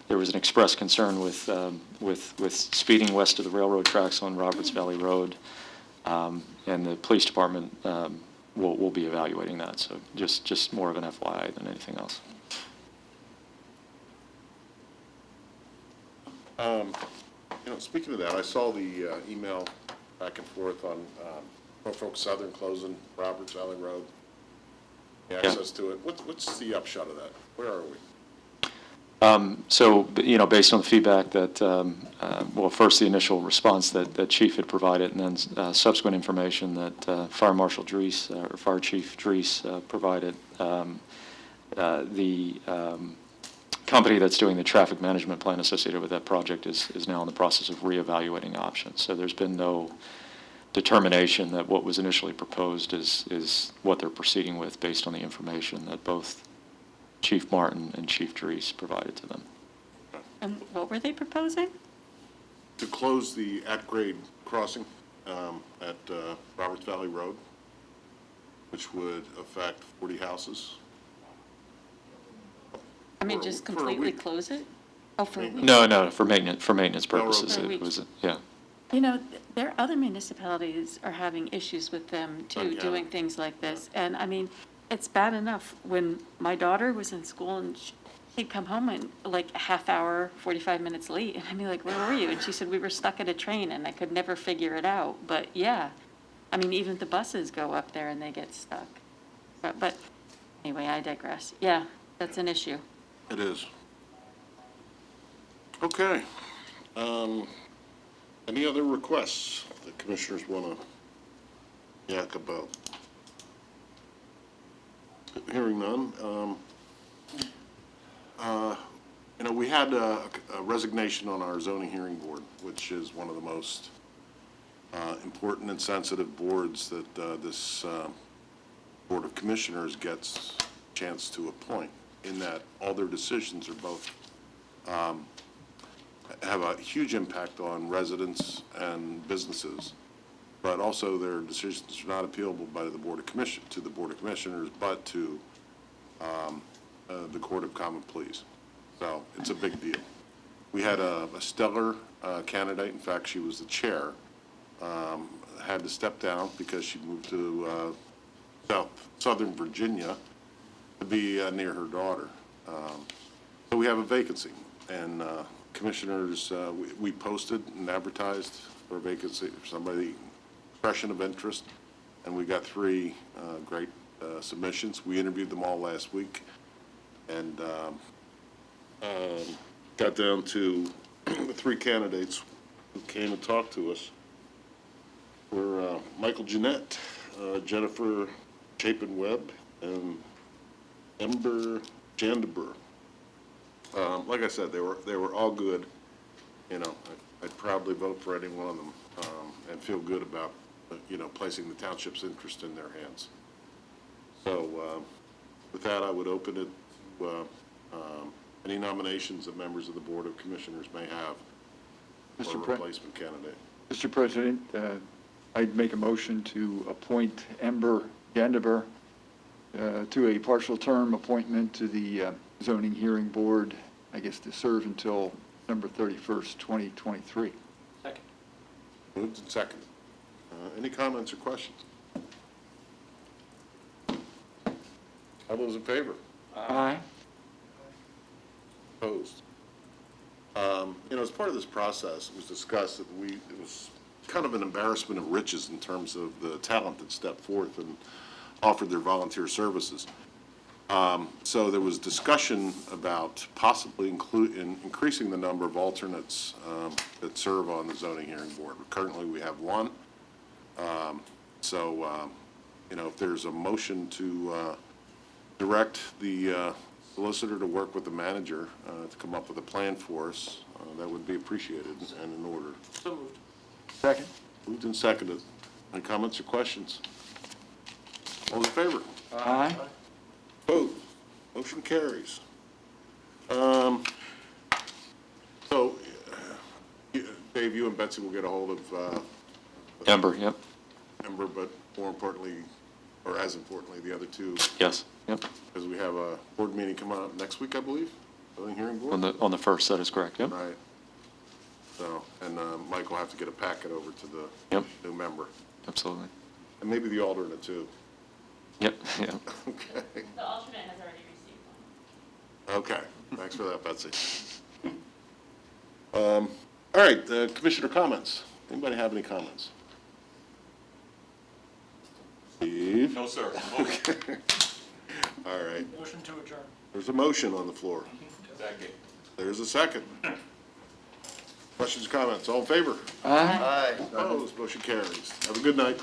there was an express concern with speeding west of the railroad tracks on Roberts Valley Road, and the police department will be evaluating that. So just more of an FYI than anything else. Speaking of that, I saw the email back and forth on Norfolk Southern closing Roberts Valley Road, the access to it. What's the upshot of that? Where are we? So, based on the feedback that, first the initial response that Chief had provided, and then subsequent information that Fire Marshal Dries, or Fire Chief Dries provided, the company that's doing the traffic management plan associated with that project is now in the process of reevaluating options. So there's been no determination that what was initially proposed is what they're proceeding with based on the information that both Chief Martin and Chief Dries provided to them. And what were they proposing? To close the at-grade crossing at Roberts Valley Road, which would affect 40 houses. I mean, For- just for a completely week. close it? Oh, for a week? No, for maintenance purposes. For a It week. was, yeah. There other municipalities are having issues with them too, Okay. doing things like this. And I mean, it's bad enough when my daughter was in school and she'd come home and like a half hour, 45 minutes late. And I'd be like, where were you? And she said, we were stuck at a train and I could never figure it out. But yeah, I mean, even the buses go up there and they get stuck. But anyway, I digress. Yeah, that's an issue. It is. Okay. Any other requests that commissioners want to yak about? Hearing none. We had a resignation on our zoning hearing board, which is one of the most important and sensitive boards that this Board of Commissioners gets a chance to appoint, in that all their decisions are both have a huge impact on residents and businesses, but also their decisions are not appealable by the Board of Commissioners, but to the Court of Common Pleas. So it's a big deal. We had a stellar candidate. In fact, she was the chair. Had to step down because she moved to southern Virginia to be near her daughter. So we have a vacancy, and commissioners, we posted and advertised for a vacancy for somebody, expression of interest, and we got 3 great submissions. We interviewed them all last week, and got down to the 3 candidates who came and talked to us. Were Michael Jeanette, Jennifer Chapin-Webb, and Ember Jandeber. Like I said, they were all good. I'd proudly vote for any one of them, and feel good about, placing the township's interest in their hands. So, with that, I would open it to any nominations that members of the Board of Commissioners may have for a replacement candidate. Mr. President, I'd make a motion to appoint Ember Gandeber to a partial term appointment to the zoning hearing board, I guess to serve until December 31st, 2023. Second. Moved and seconded. Any comments or questions? All those in favor? Aye. Opposed? As part of this process, it was discussed that it was kind of an embarrassment of riches in terms of the talent that stepped forth and offered their volunteer services. So there was discussion about possibly increasing the number of alternates that serve on the zoning hearing board. Currently, we have 1. If there's a motion to direct the solicitor to work with the manager to come up with a plan for us, that would be appreciated and in order. So moved. Second. Moved and seconded. Any comments or questions? All in favor? Aye. Opposed? Motion carries. Dave, you and Betsy will get a hold of Ember, yep. Ember, but more importantly, or as importantly, the other 2. Yes, yep. Because we have a board meeting coming up next week, I believe, zoning hearing board. On the 1st, that is correct, yep. Right. So, and Mike will have to get a packet over to the new member. Absolutely. And maybe the alternate, too. Yep, yeah. Okay. The alternate has already received one. Okay, thanks for that, Betsy. All right, commissioner comments. Anybody have any comments? Steve? No, sir. Okay. All right. Motion to adjourn. There's a motion on the floor. Second. There's a second. Questions, comments? All in favor? Aye. Opposed? Motion carries. Have a good night.